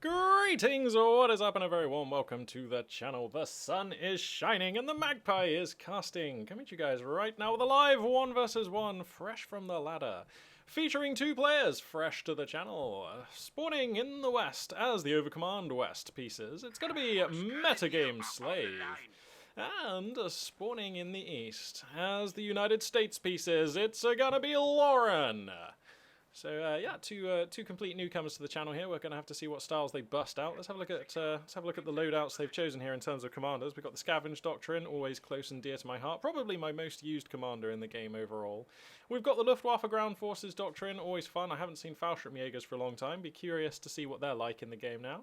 Greetings, what is up, and a very warm welcome to the channel. The sun is shining and the magpie is casting. Coming to you guys right now with a live 1 versus 1, fresh from the ladder. Featuring 2 players, fresh to the channel. Spawning in the west as the Overcommand West pieces. It's going to be Metagame Slave. And spawning in the east as the United States pieces, it's going to be Lauren. So yeah, two complete newcomers to the channel here. We're going to have to see what styles they bust out. Let's have a look at the loadouts they've chosen here in terms of commanders. We've got the Feuersturm Doctrine, always close and dear to my heart. Probably my most used commander in the game overall. We've got the Luftwaffe Ground Forces Doctrine, always fun. I haven't seen Feuersturm Jägers for a long time. Be curious to see what they're like in the game now.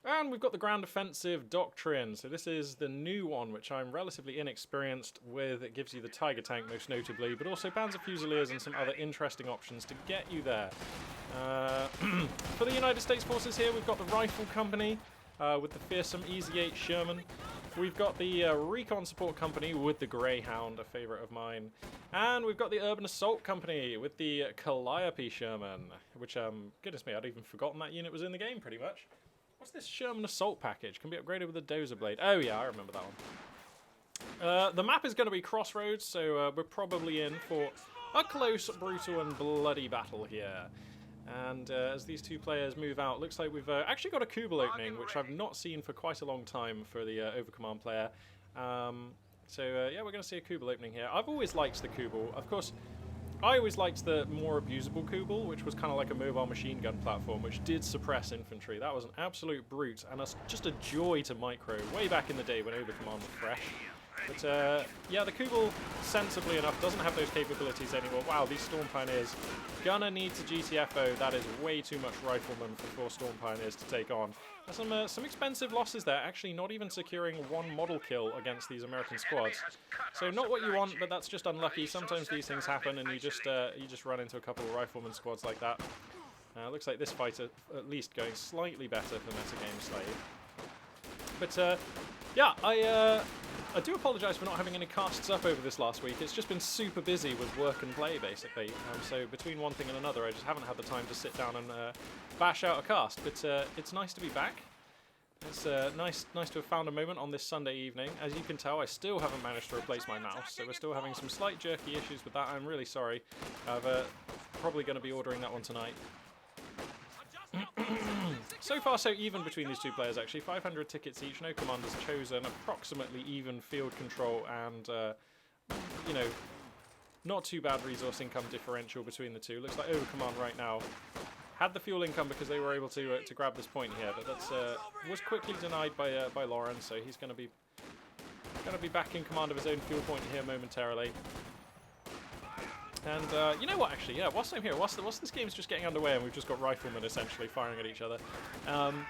And we've got the Ground Offensive Doctrine. So this is the new one, which I'm relatively inexperienced with. It gives you the Tiger Tank, most notably, but also Panzer Fusiliers and some other interesting options to get you there. For the United States forces here, we've got the Rifle Company with the fearsome Easy 8 Sherman. We've got the Recon Support Company with the Greyhound, a favourite of mine. And we've got the Urban Assault Company with the Calliope Sherman, which, goodness me, I'd even forgotten that unit was in the game, pretty much. What's this Sherman Assault package? Can be upgraded with a Dozer Blade. Oh yeah, I remember that one. The map is going to be Crossroads, so we're probably in for a close, brutal and bloody battle here. And as these 2 players move out, looks like we've actually got a Kubel opening, which I've not seen for quite a long time for the Overcommand player. So yeah, we're going to see a Kubel opening here. I've always liked the Kubel. Of course, I always liked the more abusable Kubel, which was kind of like a mobile machine gun platform, which did suppress infantry. That was an absolute brute, and just a joy to micro, way back in the day when Overcommand was fresh. But yeah, the Kubel, sensibly enough, doesn't have those capabilities anymore. Wow, these Storm Pioneers gonna need to GTFO. That is way too much riflemen for 4 Storm Pioneers to take on. There's some expensive losses there, actually not even securing 1 model kill against these American squads. So not what you want, but that's just unlucky. Sometimes these things happen and you just run into a couple of rifleman squads like that. Looks like this fight at least going slightly better for Metagame Slave. But yeah, I do apologise for not having any casts up over this last week. It's just been super busy with work and play, basically. So between one thing and another, I just haven't had the time to sit down and bash out a cast. But it's nice to be back. It's nice to have found a moment on this Sunday evening. As you can tell, I still haven't managed to replace my mouse, so we're still having some slight jerky issues with that. I'm really sorry. I'm probably going to be ordering that one tonight. So far so even between these 2 players, actually. 500 tickets each, no commanders chosen, approximately even field control, and you know, not too bad resource income differential between the 2. Looks like Overcommand right now had the fuel income because they were able to grab this point here, but that's was quickly denied by Lauren, so he's going to be back in command of his own fuel point here momentarily. And you know what, actually, yeah, whilst I'm here, whilst this game's just getting underway and we've just got riflemen essentially firing at each other, I'm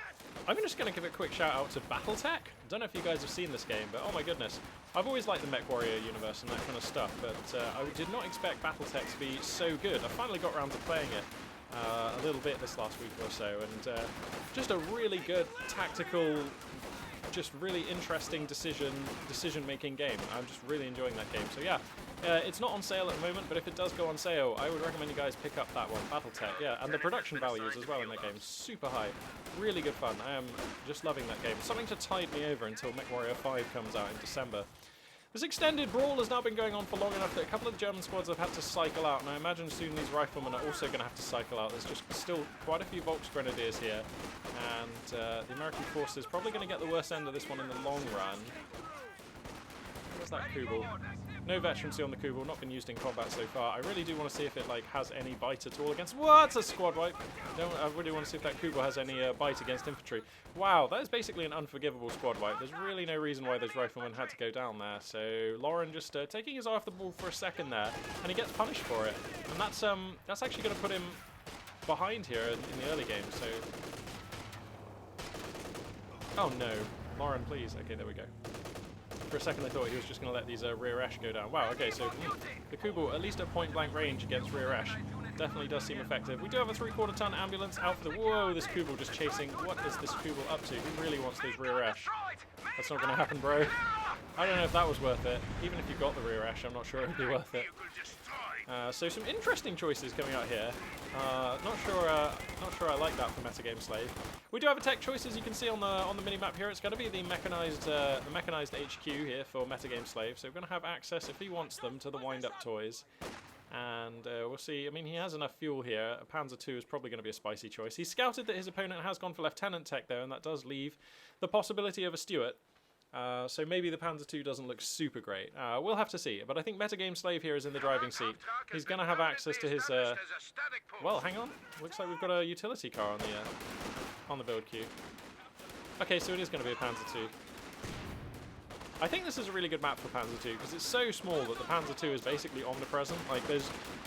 just going to give a quick shout out to Battletech. I don't know if you guys have seen this game, but oh my goodness, I've always liked the Mech Warrior universe and that kind of stuff, but I did not expect Battletech to be so good. I finally got around to playing it a little bit this last week or so, and just a really good tactical, just really interesting decision-making game. I'm just really enjoying that game. So yeah, it's not on sale at the moment, but if it does go on sale, I would recommend you guys pick up that one, Battletech. Yeah, and the production values as well in that game, super high. Really good fun. I am just loving that game. Something to tide me over until MechWarrior 5 comes out in December. This extended brawl has now been going on for long enough that a couple of German squads have had to cycle out, and I imagine soon these riflemen are also going to have to cycle out. There's just still quite a few Volksgrenadiers here, and the American forces probably going to get the worst end of this one in the long run. Where's that Kubel? No veterancy on the Kubel, not been used in combat so far. I really do want to see if it has any bite at all against... What? A squad wipe! I really want to see if that Kubel has any bite against infantry. Wow, that is basically an unforgivable squad wipe. There's really no reason why those riflemen had to go down there. So Lauren just taking his eye off the ball for a second there, and he gets punished for it. And that's actually going to put him behind here in the early game. So, oh no, Lauren, please. Okay, there we go. For a second I thought he was just going to let these rear Esh go down. Wow, okay, so the Kubel, at least at point-blank range against rear Esh, definitely does seem effective. We do have a 3/4 ton ambulance out for the... Whoa, this Kubel just chasing... What is this Kubel up to? He really wants those rear Esh. That's not going to happen, bro. I don't know if that was worth it. Even if you got the rear Esh, I'm not sure it would be worth it. So some interesting choices coming out here. Not sure I like that for Metagame Slave. We do have a tech choice, as you can see on the minimap here. It's going to be the mechanized HQ here for Metagame Slave. So we're going to have access, if he wants them, to the wind-up toys. And we'll see. I mean, he has enough fuel here. A Panzer II is probably going to be a spicy choice. He's scouted that his opponent has gone for Lieutenant Tech, though, and that does leave the possibility of a Stuart. So maybe the Panzer II doesn't look super great. We'll have to see. But I think Metagame Slave here is in the driving seat. He's going to have access to his... well, hang on. Looks like we've got a utility car on the build queue. Okay, so it is going to be a Panzer II. I think this is a really good map for Panzer II because it's so small that the Panzer II is basically omnipresent. Like,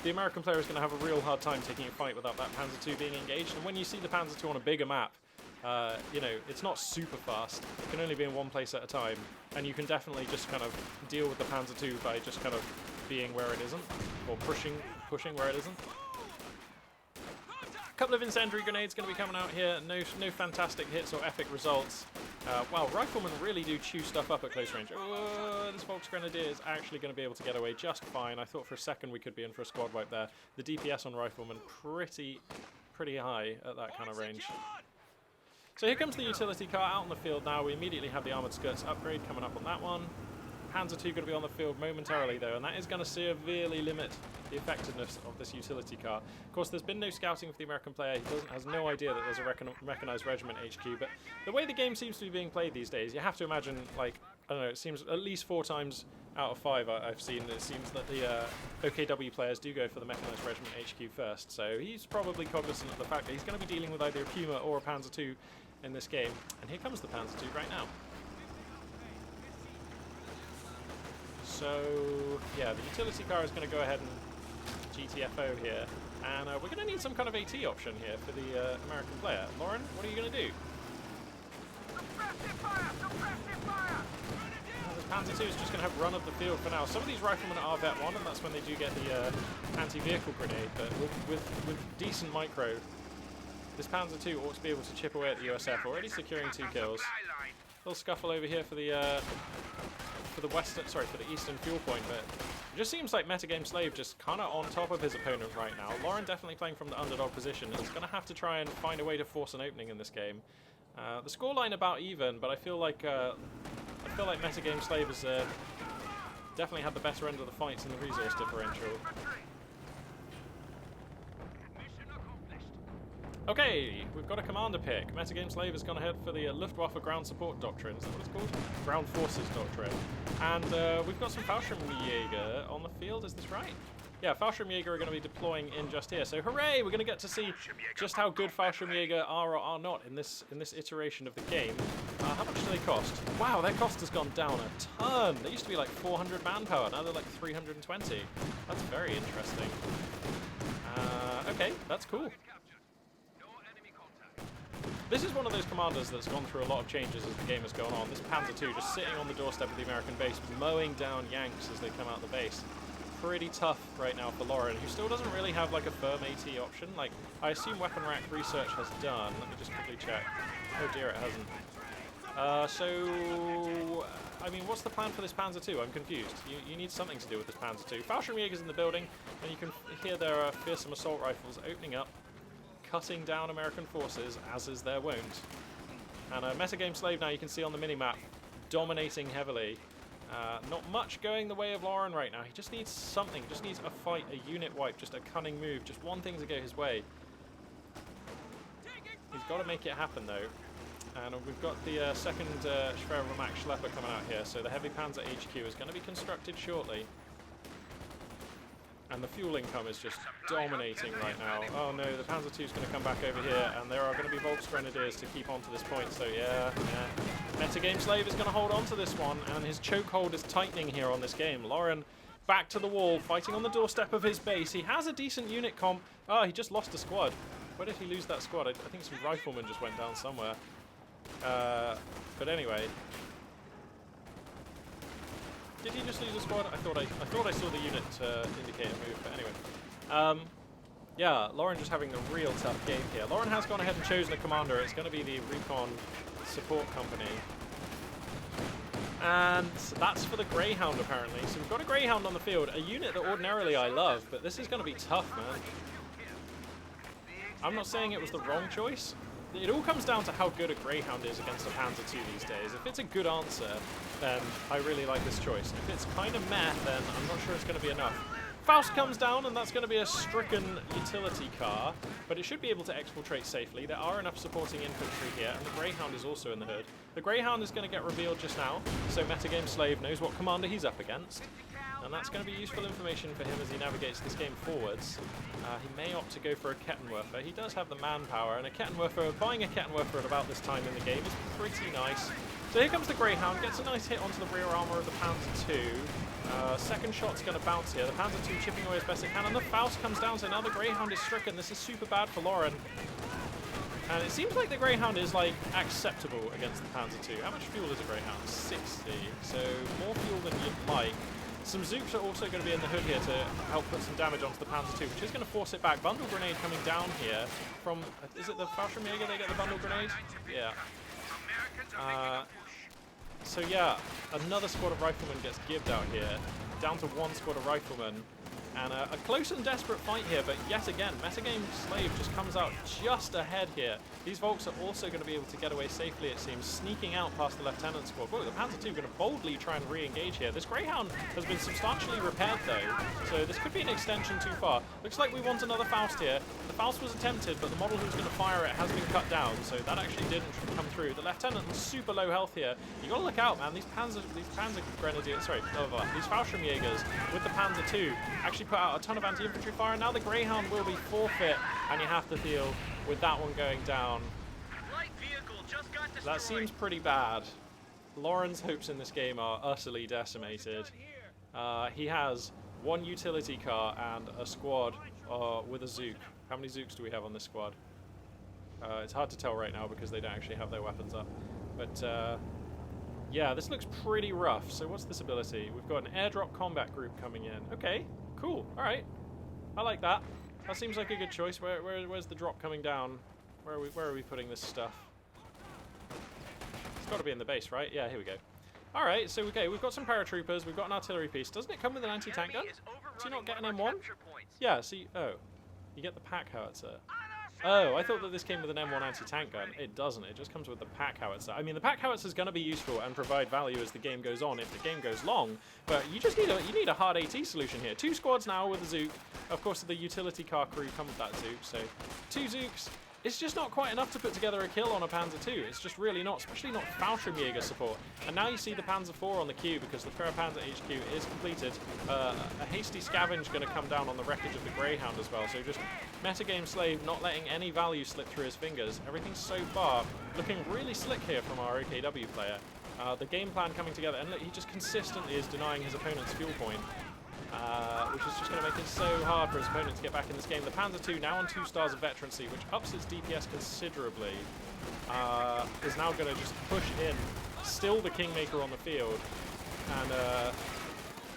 the American player is going to have a real hard time taking a fight without that Panzer II being engaged. And when you see the Panzer II on a bigger map, you know, it's not super fast. It can only be in one place at a time, and you can definitely just kind of deal with the Panzer II by just kind of being where it isn't, or pushing where it isn't. A couple of incendiary grenades going to be coming out here. No fantastic hits or epic results. Wow, riflemen really do chew stuff up at close range. Oh, this Volksgrenadier is actually going to be able to get away just fine. I thought for a second we could be in for a squad wipe there. The DPS on riflemen pretty high at that kind of range. So here comes the utility car out on the field now. We immediately have the armoured skirts upgrade coming up on that one. Panzer II going to be on the field momentarily though, and that is going to severely limit the effectiveness of this utility car. Of course, there's been no scouting for the American player. He has no idea that there's a mechanized regiment HQ, but the way the game seems to be being played these days, you have to imagine, like, I don't know, it seems at least 4 times out of 5 I've seen, it seems that the OKW players do go for the mechanized regiment HQ first, so he's probably cognizant of the fact that he's going to be dealing with either a Puma or a Panzer II in this game, and here comes the Panzer II right now. So, yeah, the utility car is going to go ahead and GTFO here, and we're going to need some kind of AT option here for the American player. Lauren, what are you going to do? The Panzer II is just going to have run of the field for now. Some of these riflemen are Vet 1, and that's when they do get the anti-vehicle grenade, but with decent micro, this Panzer II ought to be able to chip away at the USF, already securing 2 kills. A little scuffle over here for the eastern fuel point, but it just seems like Metagame Slave just kind of on top of his opponent right now. Lauren definitely playing from the underdog position, and he's going to have to try and find a way to force an opening in this game. The scoreline about even, but I feel like Metagame Slave has definitely had the better end of the fights in the resource differential. Okay, we've got a commander pick. Metagame Slave has gone ahead for the Luftwaffe Ground Support Doctrine. Is that what it's called? Ground Forces Doctrine. And we've got some Feuersturmjäger on the field, is this right? Yeah, Feuersturmjäger are going to be deploying in just here. So hooray, we're going to get to see just how good Feuersturmjäger are or are not in this iteration of the game. How much do they cost? Wow, their cost has gone down a ton. They used to be like 400 manpower, now they're like 320. That's very interesting. Okay, that's cool. This is one of those commanders that's gone through a lot of changes as the game has gone on. This Panzer II just sitting on the doorstep of the American base, mowing down Yanks as they come out the base. Pretty tough right now for Lauren, who still doesn't really have like a firm AT option. Like, I assume Weapon Rack Research has done. Let me just quickly check. Oh dear, it hasn't. So, I mean, what's the plan for this Panzer II? I'm confused. You need something to do with this Panzer II. Feuersturmjäger's in the building, and you can hear their fearsome assault rifles opening up, cutting down American forces, as is their wont. And Metagame Slave now, you can see on the minimap, dominating heavily. Not much going the way of Lauren right now. He just needs something, just needs a fight, a unit wipe, just a cunning move, just one thing to go his way. He's got to make it happen though. And we've got the second Schwerermacht Schlepper coming out here, so the Heavy Panzer HQ is going to be constructed shortly. And the fuel income is just dominating right now. Oh no, the Panzer II is going to come back over here, and there are going to be Volksgrenadiers to keep on to this point, so yeah. Metagame Slave is going to hold on to this one, and his chokehold is tightening here on this game. Lauren back to the wall, fighting on the doorstep of his base. He has a decent unit comp. Oh, he just lost a squad. Where did he lose that squad? I think some riflemen just went down somewhere. But anyway. Did he just lose a squad? I thought I saw the unit indicator move, but anyway. Yeah, Lauren just having a real tough game here. Lauren has gone ahead and chosen a commander. It's going to be the Recon Support Company. And that's for the Greyhound, apparently. So we've got a Greyhound on the field, a unit that ordinarily I love, but this is going to be tough, man. I'm not saying it was the wrong choice. It all comes down to how good a Greyhound is against a Panzer II these days. If it's a good answer, then I really like this choice. If it's kind of meh, then I'm not sure it's going to be enough. Faust comes down, and that's going to be a stricken utility car, but it should be able to exfiltrate safely. There are enough supporting infantry here, and the Greyhound is also in the hood. The Greyhound is going to get revealed just now, so Metagame Slave knows what commander he's up against, and that's going to be useful information for him as he navigates this game forwards. He may opt to go for a Kettenwerfer. He does have the manpower, and a Kettenwerfer, buying a Kettenwerfer at about this time in the game is pretty nice. So here comes the Greyhound, gets a nice hit onto the rear armour of the Panzer II. Second shot's going to bounce here. The Panzer II chipping away as best it can, and the Faust comes down, so now the Greyhound is stricken. This is super bad for Lauren. And it seems like the Greyhound is, like, acceptable against the Panzer II. How much fuel is a Greyhound? 60. So more fuel than you'd like. Some Zooks are also going to be in the hood here to help put some damage onto the Panzer II, which is going to force it back. Bundle Grenade coming down here from... Is it the Feuersturm Jäger they get the Bundle Grenade? Yeah. So yeah, another squad of riflemen gets gibbed out here, down to one squad of riflemen, and a close and desperate fight here, but yet again, Metagame Slave just comes out just ahead here. These Volks are also going to be able to get away safely, it seems, sneaking out past the Lieutenant squad. Whoa, the Panzer II going to boldly try and re-engage here. This Greyhound has been substantially repaired though, so this could be an extension too far. Looks like we want another Faust here. The Faust was attempted, but the model who's going to fire it has been cut down, so that actually didn't come through. The Lieutenant was super low health here. You got to look out, man. These Panzer Grenadiers, sorry, these Feuersturm Jägers with the Panzer II actually put out a ton of anti-infantry fire, and now the Greyhound will be forfeit, and you have to deal with that one going down. That seems pretty bad. Lauren's hopes in this game are utterly decimated. He has one utility car and a squad with a Zook. How many Zooks do we have on this squad? It's hard to tell right now because they don't actually have their weapons up. But yeah, this looks pretty rough. So what's this ability? We've got an airdrop combat group coming in. Okay, cool. All right. I like that. That seems like a good choice. Where's the drop coming down? Where are we putting this stuff? It's got to be in the base, right? Yeah, here we go. All right, so okay, we've got some paratroopers. We've got an artillery piece. Doesn't it come with an anti-tank gun? Do you not get an M1? Yeah, see, oh, you get the pack howitzer. Oh, I thought that this came with an M1 anti-tank gun. It doesn't. It just comes with the pack howitzer. I mean, the pack howitzer is going to be useful and provide value as the game goes on if the game goes long, but you just need a hard AT solution here. 2 squads now with a Zook. Of course, the utility car crew come with that Zook, so 2 Zooks. It's just not quite enough to put together a kill on a Panzer II. It's just really not, especially not Feuersturm Jäger support. And now you see the Panzer IV on the queue because the Thrower Panzer HQ is completed. A hasty scavenge going to come down on the wreckage of the Greyhound as well. So just Metagame Slave not letting any value slip through his fingers. Everything so far looking really slick here from our OKW player. The game plan coming together, and look, he just consistently is denying his opponent's fuel point. Which is just going to make it so hard for his opponent to get back in this game. The Panzer II, now on 2 stars of veterancy, which ups its DPS considerably, is now going to just push in, still the Kingmaker on the field, and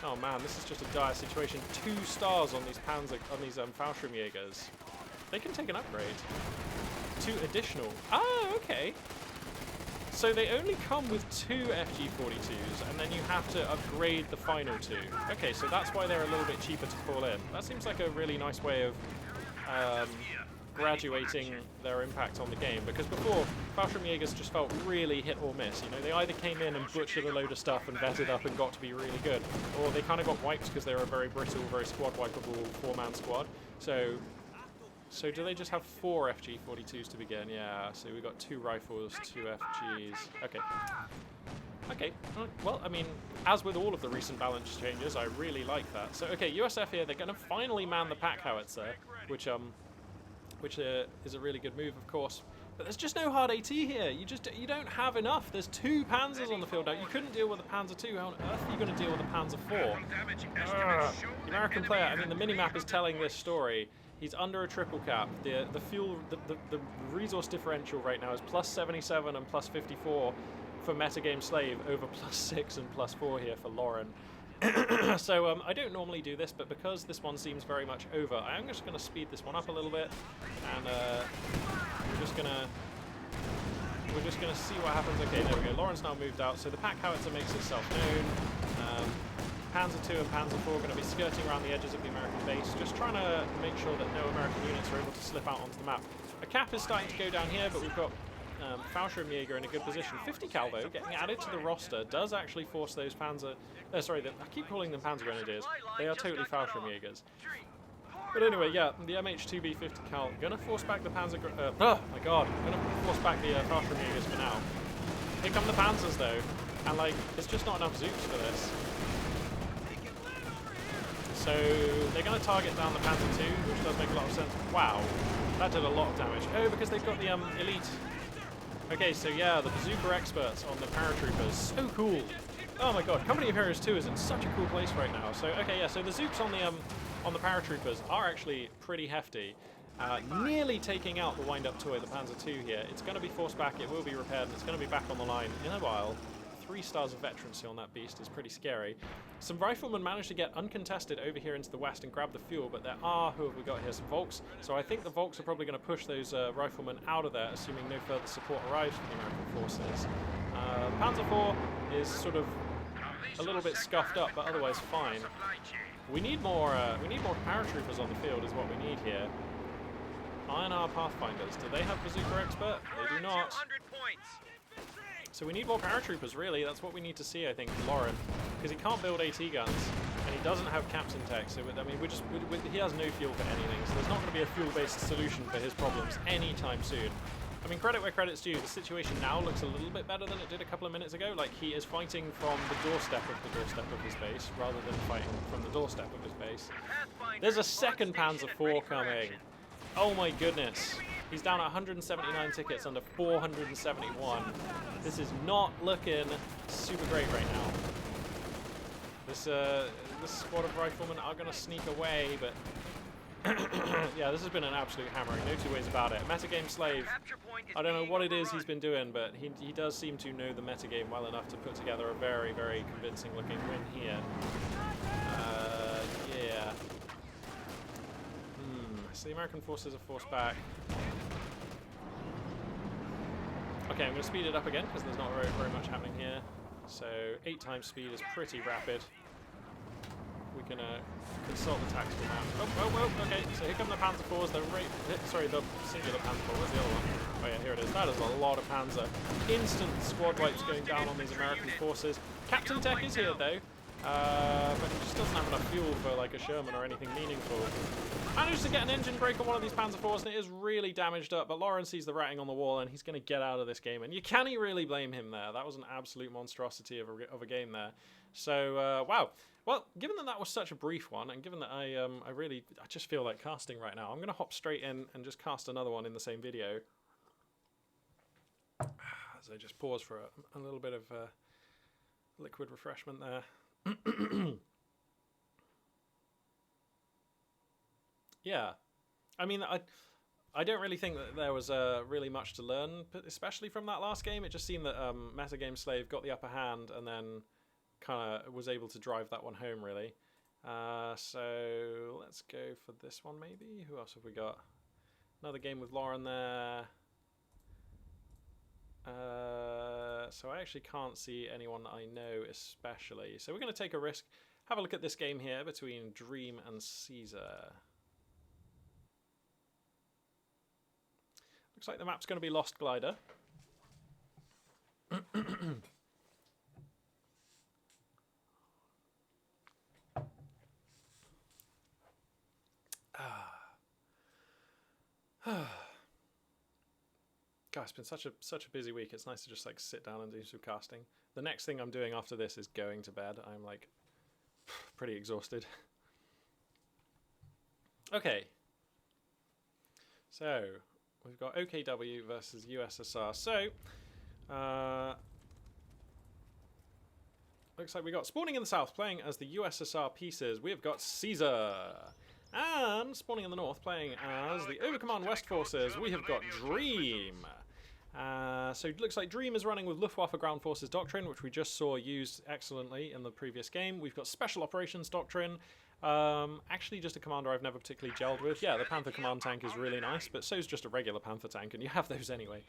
oh man, this is just a dire situation. 2 stars on these Feuersturm Jägers. They can take an upgrade. 2 additional. Ah, okay. So they only come with 2 FG42s, and then you have to upgrade the final 2. Okay, so that's why they're a little bit cheaper to call in. That seems like a really nice way of graduating their impact on the game, because before, Feuersturm Jägers just felt really hit or miss. You know, they either came in and butchered a load of stuff and vetted up and got to be really good, or they kind of got wiped because they were a very brittle, very squad wipeable 4-man squad. So do they just have 4 FG42s to begin? Yeah, so we've got 2 rifles, 2 FGs. Okay. Okay, well, I mean, as with all of the recent balance changes, I really like that. So, okay, USF here, they're going to finally man the pack howitzer, which is a really good move, of course. But there's just no hard AT here. You don't have enough. There's 2 Panzers on the field now. You couldn't deal with the Panzer II. How on earth are you going to deal with the Panzer IV? The American player, I mean, the minimap is telling this story. He's under a triple cap. The resource differential right now is +77 and +54 for Metagame Slave over +6 and +4 here for Lauren. So I don't normally do this, but because this one seems very much over, I'm just going to speed this one up a little bit, and we're we're just going to see what happens. Okay, there we go. Lauren's now moved out, so the pack howitzer makes itself known. Panzer II and Panzer IV are going to be skirting around the edges of the American base, just trying to make sure that no American units are able to slip out onto the map. A cap is starting to go down here, but we've got Feuersturm Jaeger in a good position. 50 cal though, getting added to the roster, does actually force those Panzer... sorry, I keep calling them Panzer Grenadiers. They are totally Feuersturm Jaegers. But anyway, yeah, the MH2B 50 cal gonna force back the Panzer... oh my god, gonna force back the Feuersturm Jaegers for now. Here come the Panzers though, and like, it's just not enough Zoops for this. So they're gonna target down the Panzer II, which does make a lot of sense. Wow, that did a lot of damage. Oh, because they've got the elite... Okay, so yeah, the bazooka experts on the paratroopers. So cool. Oh my god, Company of Heroes 2 is in such a cool place right now. So, okay, yeah, so the Zoops on the paratroopers are actually pretty hefty. Nearly taking out the wind-up toy, the Panzer II here. It's going to be forced back, it will be repaired, and it's going to be back on the line in a while. 3 stars of veterancy on that beast is pretty scary. Some riflemen managed to get uncontested over here into the west and grab the fuel, but there are, who have we got here, some Volks. So I think the Volks are probably going to push those riflemen out of there, assuming no further support arrives from the American forces. Panzer IV is sort of a little bit scuffed up, but otherwise fine. We need more paratroopers on the field is what we need here. Iron R Pathfinders, do they have Bazooka Expert? They do not. So we need more paratroopers, really. That's what we need to see, I think, Lauren. Because he can't build AT guns, and he doesn't have captain tech, so I mean, he has no fuel for anything, so there's not going to be a fuel-based solution for his problems anytime soon. I mean, credit where credit's due, the situation now looks a little bit better than it did a couple of minutes ago. Like, he is fighting from the doorstep of his base, rather than fighting from the doorstep of his base. There's a second Panzer IV coming. Oh my goodness. He's down at 179 tickets under 471. This is not looking super great right now. This squad of riflemen are going to sneak away, but yeah, this has been an absolute hammering, no two ways about it. Metagame Slave, I don't know what it is he's been doing, but he does seem to know the metagame well enough to put together a very, very convincing looking win here. Yeah. So the American forces are forced back. Okay, I'm going to speed it up again because there's not very much happening here. So 8 times speed is pretty rapid. We can consult the tactical map. Oh, okay, so here come the Panzer IVs, the singular Panzer IV, where's the other one? Oh yeah, here it is. That is a lot of Panzer. Instant squad wipes going down on these American forces. Captain Tech is here though, but he just doesn't have enough fuel for like a Sherman or anything meaningful. Managed to get an engine break on one of these Panzer IVs, and it is really damaged up, but Lauren sees the writing on the wall, and he's going to get out of this game, and you can't really blame him there. That was an absolute monstrosity of a game there. So, wow. Well, given that that was such a brief one, and given that I just feel like casting right now, I'm going to hop straight in and just cast another one in the same video. As I just pause for a little bit of liquid refreshment there. Yeah, I mean, I don't really think that there was really much to learn, especially from that last game. It just seemed that Metagame Slave got the upper hand and then kind of was able to drive that one home, really. So let's go for this one, maybe. Who else have we got? Another game with Lauren there. So I actually can't see anyone that I know especially. So we're going to take a risk. Have a look at this game here between Dream and Caesar. Looks like the map's going to be Lost Glider. God, it's been such a busy week. It's nice to just like sit down and do some casting. The next thing I'm doing after this is going to bed. I'm like pretty exhausted. Okay. So we've got OKW versus USSR. So looks like we got spawning in the south playing as the USSR pieces. We have got Caesar. And spawning in the north, playing as the Overcommand West Forces, we have got Dream. So it looks like Dream is running with Luftwaffe Ground Forces Doctrine, which we just saw used excellently in the previous game. We've got Special Operations Doctrine, Actually, just a commander I've never particularly gelled with. Yeah, the Panther command tank is really nice, but so is just a regular Panther tank, and you have those anyway.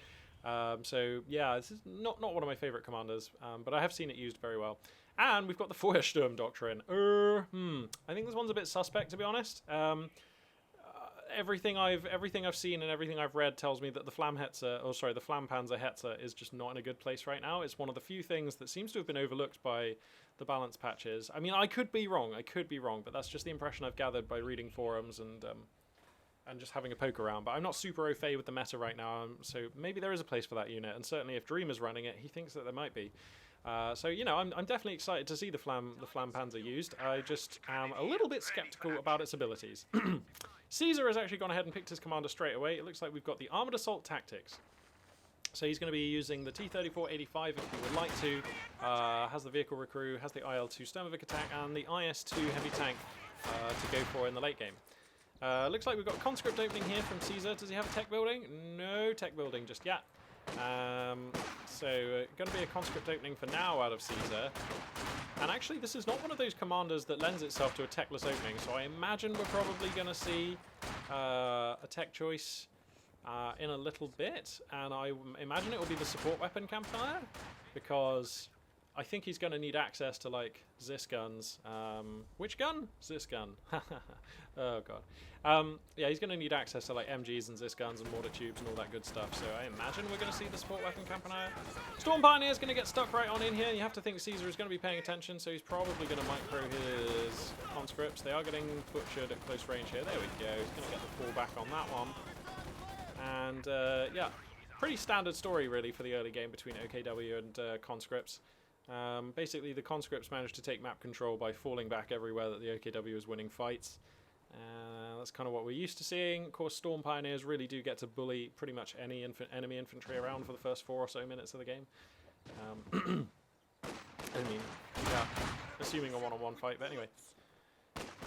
So yeah, this is not one of my favourite commanders, but I have seen it used very well. And we've got the Feuersturm Doctrine. I think this one's a bit suspect, to be honest. Everything I've seen and everything I've read tells me that the Flampanzer Hetzer is just not in a good place right now. It's one of the few things that seems to have been overlooked by the balance patches. I mean, I could be wrong, but that's just the impression I've gathered by reading forums and just having a poke around. But I'm not super au fait with the meta right now, so maybe there is a place for that unit, and certainly if Dream is running it, he thinks that there might be. So, you know, I'm definitely excited to see the Flampanzer used. I just am a little bit skeptical about its abilities. Caesar has actually gone ahead and picked his commander straight away. It looks like we've got the Armoured Assault Tactics. So he's going to be using the T-34-85 if he would like to. Has the Vehicle Recruit, has the IL-2 Sturmovik attack, and the IS-2 Heavy Tank to go for in the late game. Looks like we've got conscript opening here from Caesar. Does he have a tech building? No tech building just yet. So going to be a conscript opening for now out of Caesar. And actually, this is not one of those commanders that lends itself to a techless opening, so I imagine we're probably going to see a tech choice in a little bit, and I imagine it will be the support weapon campfire, because I think he's going to need access to, like, Zis guns. Which gun? Zis gun. Oh, God. Yeah, he's going to need access to, like, MGs and Zis guns and mortar tubes and all that good stuff, so I imagine we're going to see the support weapon campfire. Storm Pioneer is going to get stuck right on in here. You have to think Caesar is going to be paying attention, so he's probably going to micro his conscripts. They are getting butchered at close range here. There we go. He's going to get the fall back on that one. And, yeah, pretty standard story, really, for the early game between OKW and conscripts. Basically, the conscripts managed to take map control by falling back everywhere that the OKW was winning fights. That's kind of what we're used to seeing. Of course, Storm Pioneers really do get to bully pretty much any enemy infantry around for the first 4 or so minutes of the game. I mean, yeah, assuming a one-on-one fight, but anyway.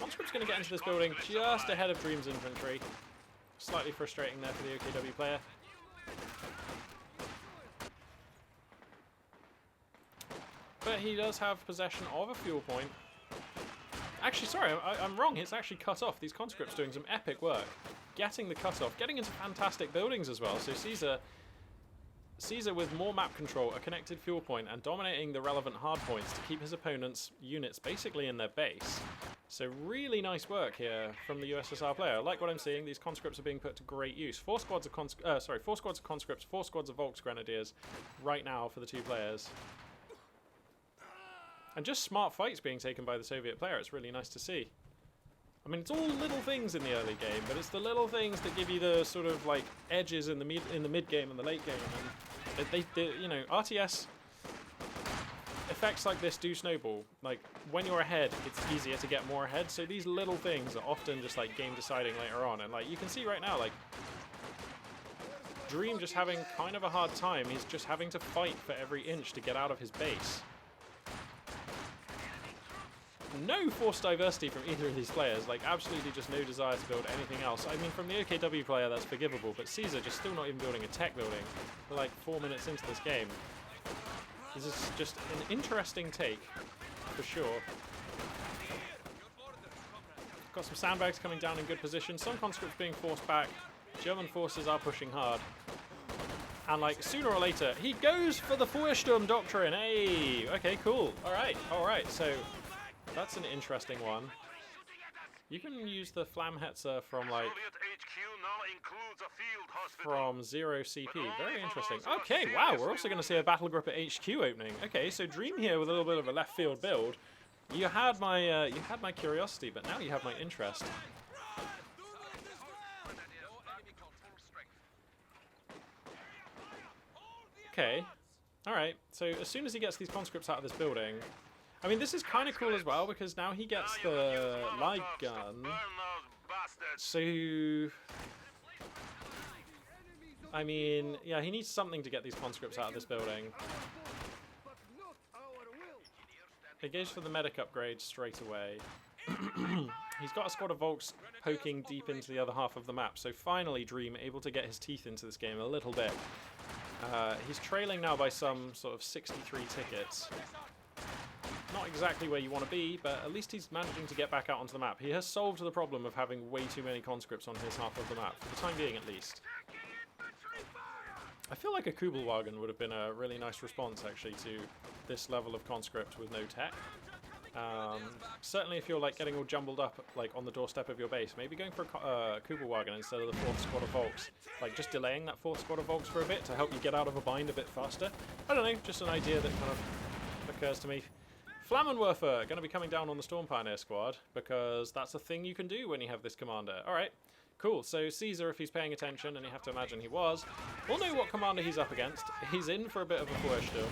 Conscript's going to get into this building just ahead of Dream's infantry. Slightly frustrating there for the OKW player. But he does have possession of a fuel point. Actually, sorry, I'm wrong. It's actually cut off. These conscripts doing some epic work. Getting the cutoff, getting into fantastic buildings as well. So Caesar with more map control, a connected fuel point, and dominating the relevant hard points to keep his opponent's units basically in their base. So really nice work here from the USSR player. I like what I'm seeing. These conscripts are being put to great use. 4 squads of conscripts, 4 squads of Volks Grenadiers right now for the 2 players. And just smart fights being taken by the Soviet player. It's really nice to see. I mean, it's all little things in the early game, but it's the little things that give you the sort of like edges in the mid game and the late game. And they you know, RTS effects like this do snowball. Like when you're ahead, it's easier to get more ahead. So these little things are often just like game deciding later on. And like you can see right now, like Dream just having kind of a hard time. He's just having to fight for every inch to get out of his base. No forced diversity from either of these players, like absolutely just no desire to build anything else. I mean, from the OKW player, that's forgivable, but Caesar just still not even building a tech building for like 4 minutes into this game. This is just an interesting take, for sure. Got some sandbags coming down in good position, some conscripts being forced back. German forces are pushing hard. And like sooner or later, he goes for the Feuersturm Doctrine. Hey, okay, cool. All right, so that's an interesting one. You can use the Flamhetzer from like from 0 CP. Very interesting. Okay, wow, we're also going to see a battle group at HQ opening. Okay, so Dream here with a little bit of a left field build. You had my curiosity, but now you have my interest. Okay, all right. So as soon as he gets these conscripts out of this building. I mean, this is kind of cool as well, because now he gets the light gun. So, I mean, yeah, he needs something to get these conscripts out of this building. He goes for the medic upgrade straight away. He's got a squad of Volks poking deep into the other half of the map, so finally Dream able to get his teeth into this game a little bit. He's trailing now by some sort of 63 tickets. not exactly where you want to be, but at least he's managing to get back out onto the map. He has solved the problem of having way too many conscripts on his half of the map, for the time being at least. I feel like a Kubelwagen would have been a really nice response, actually, to this level of conscript with no tech. Certainly if you're like getting all jumbled up like on the doorstep of your base, maybe going for a Kubelwagen instead of the 4th squad of Volks. Like just delaying that 4th squad of Volks for a bit to help you get out of a bind a bit faster. I don't know, just an idea that kind of occurs to me. Flammenwerfer going to be coming down on the Storm Pioneer squad because that's a thing you can do when you have this commander. Alright, cool. So Caesar, if he's paying attention, and you have to imagine he was, we'll know what commander he's up against. He's in for a bit of a Feuersturm.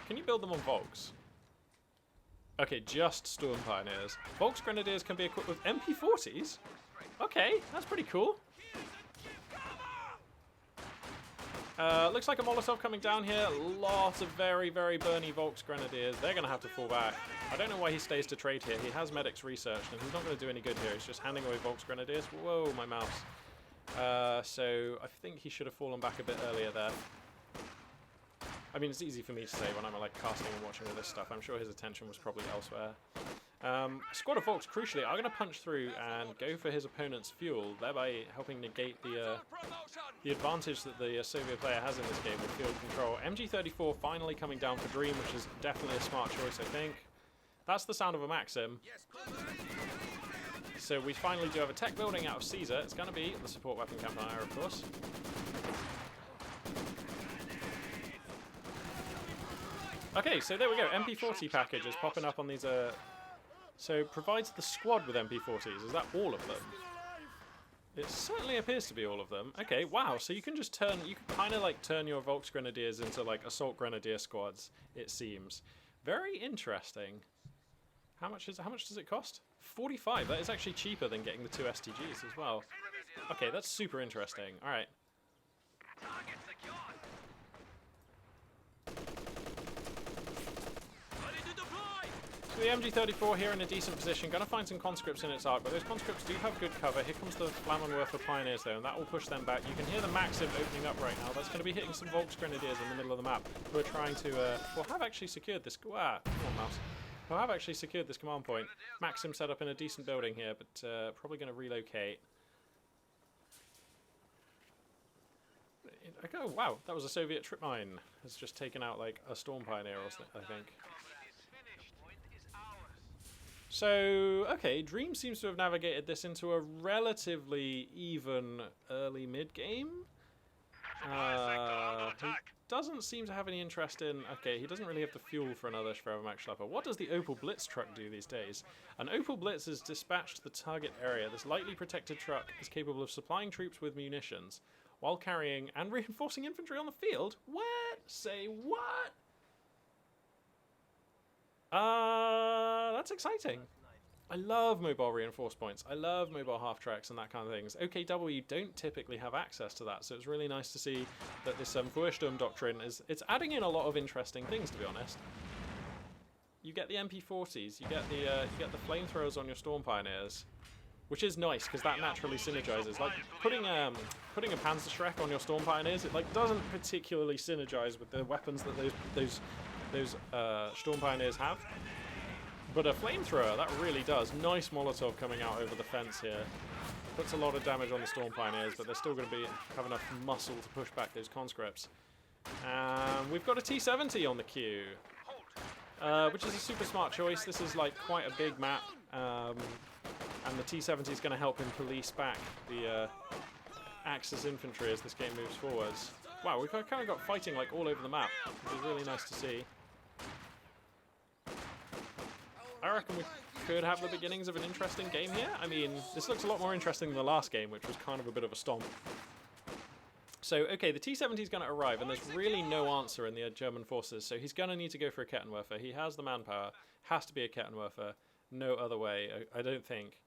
Can you build them on Volks? Okay, just Storm Pioneers. Volks Grenadiers can be equipped with MP40s? Okay, that's pretty cool. Looks like a Molotov coming down here. Lots of very, very burny Volks Grenadiers. They're going to have to fall back. I don't know why he stays to trade here. He has medics researched, and he's not going to do any good here. He's just handing away Volks Grenadiers. Whoa, my mouse. So I think he should have fallen back a bit earlier there. I mean, it's easy for me to say when I'm like casting and watching all this stuff. I'm sure his attention was probably elsewhere. Squad of Volks, crucially, are going to punch through and go for his opponent's fuel, thereby helping negate the advantage that the Soviet player has in this game with field control. MG34 finally coming down for Dream, which is definitely a smart choice, I think. That's the sound of a Maxim. So we finally do have a tech building out of Caesar. It's going to be the support weapon Campanier, of course. Okay, so there we go. MP40 package is popping up on these. So provides the squad with MP40s. Is that all of them? It certainly appears to be all of them. Okay, wow. So you can just turn. You can kind of like turn your Volks Grenadiers into like assault grenadier squads. It seems very interesting. How much does it cost? 45. That is actually cheaper than getting the 2 STGs as well. Okay, that's super interesting. All right. So the MG34 here in a decent position, going to find some conscripts in its arc, but those conscripts do have good cover. Here comes the Flammenwerfer Pioneers though, and that will push them back. You can hear the Maxim opening up right now. That's going to be hitting some Volks Grenadiers in the middle of the map, who are trying to, well, have actually secured this, come on, mouse. Who have actually secured this command point. Maxim set up in a decent building here, but probably going to relocate. Oh, wow, that was a Soviet trip mine. Has just taken out like a Storm Pioneer or something, I think. So, okay, Dream seems to have navigated this into a relatively even early mid-game. He doesn't seem to have any interest in... Okay, he doesn't really have the fuel for another Schwerwehrmacht Schlepper. What does the Opel Blitz truck do these days? An Opel Blitz is dispatched to the target area. This lightly protected truck is capable of supplying troops with munitions while carrying and reinforcing infantry on the field. What? Say what? That's exciting. I love mobile reinforced points. I love mobile half tracks and that kind of things. OKW don't typically have access to that, so it's really nice to see that this Feuersturm Doctrine it's adding in a lot of interesting things, to be honest. You get the MP40s, you get the flamethrowers on your Storm Pioneers, which is nice because that naturally synergizes. Like putting a Panzerschreck on your Storm Pioneers, it like doesn't particularly synergize with the weapons that those Storm Pioneers have. But a flamethrower, that really does. Nice Molotov coming out over the fence here. Puts a lot of damage on the Storm Pioneers, but they're still going to have enough muscle to push back those conscripts. We've got a T-70 on the queue, which is a super smart choice. This is like quite a big map, and the T-70 is going to help him police back the Axis infantry as this game moves forwards. Wow, we've kind of got fighting like all over the map, which is really nice to see. I reckon we could have the beginnings of an interesting game here. I mean, this looks a lot more interesting than the last game, which was kind of a bit of a stomp. So, okay, the T-70 is going to arrive, and there's really no answer in the German forces, so he's going to need to go for a Kettenwerfer. He has the manpower. Has to be a Kettenwerfer. No other way, I don't think.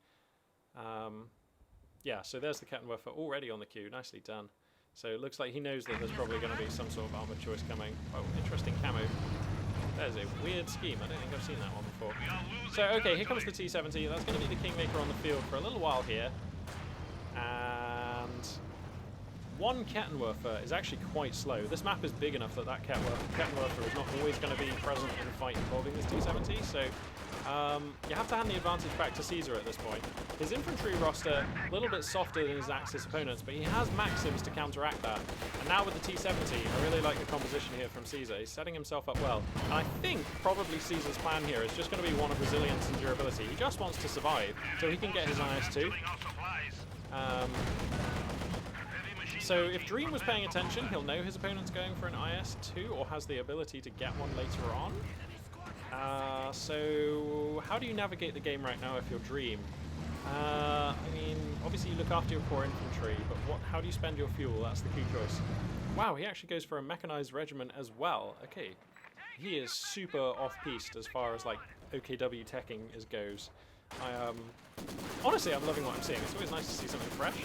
Yeah, so there's the Kettenwerfer already on the queue. Nicely done. So it looks like he knows that there's probably going to be some sort of armoured choice coming. Oh, interesting camo. That is a weird scheme. I don't think I've seen that one before. So, okay, here comes the T-70. That's going to be the Kingmaker on the field for a little while here. And one Kettenwerfer is actually quite slow. This map is big enough that Kettenwerfer is not always going to be present in a fight involving this T-70, so you have to hand the advantage back to Caesar at this point. His infantry roster, a little bit softer than his Axis opponents, but he has Maxims to counteract that. And now with the T-70, I really like the composition here from Caesar. He's setting himself up well. And I think probably Caesar's plan here is just going to be one of resilience and durability. He just wants to survive so he can get his IS-2. So if Dream was paying attention, he'll know his opponent's going for an IS-2 or has the ability to get one later on. So how do you navigate the game right now if you're Dream? I mean, obviously you look after your core infantry, but how do you spend your fuel? That's the key choice. Wow, he actually goes for a mechanized regiment as well. Okay, he is super off-piste as far as like OKW teching goes. Honestly, I'm loving what I'm seeing. It's always nice to see something fresh.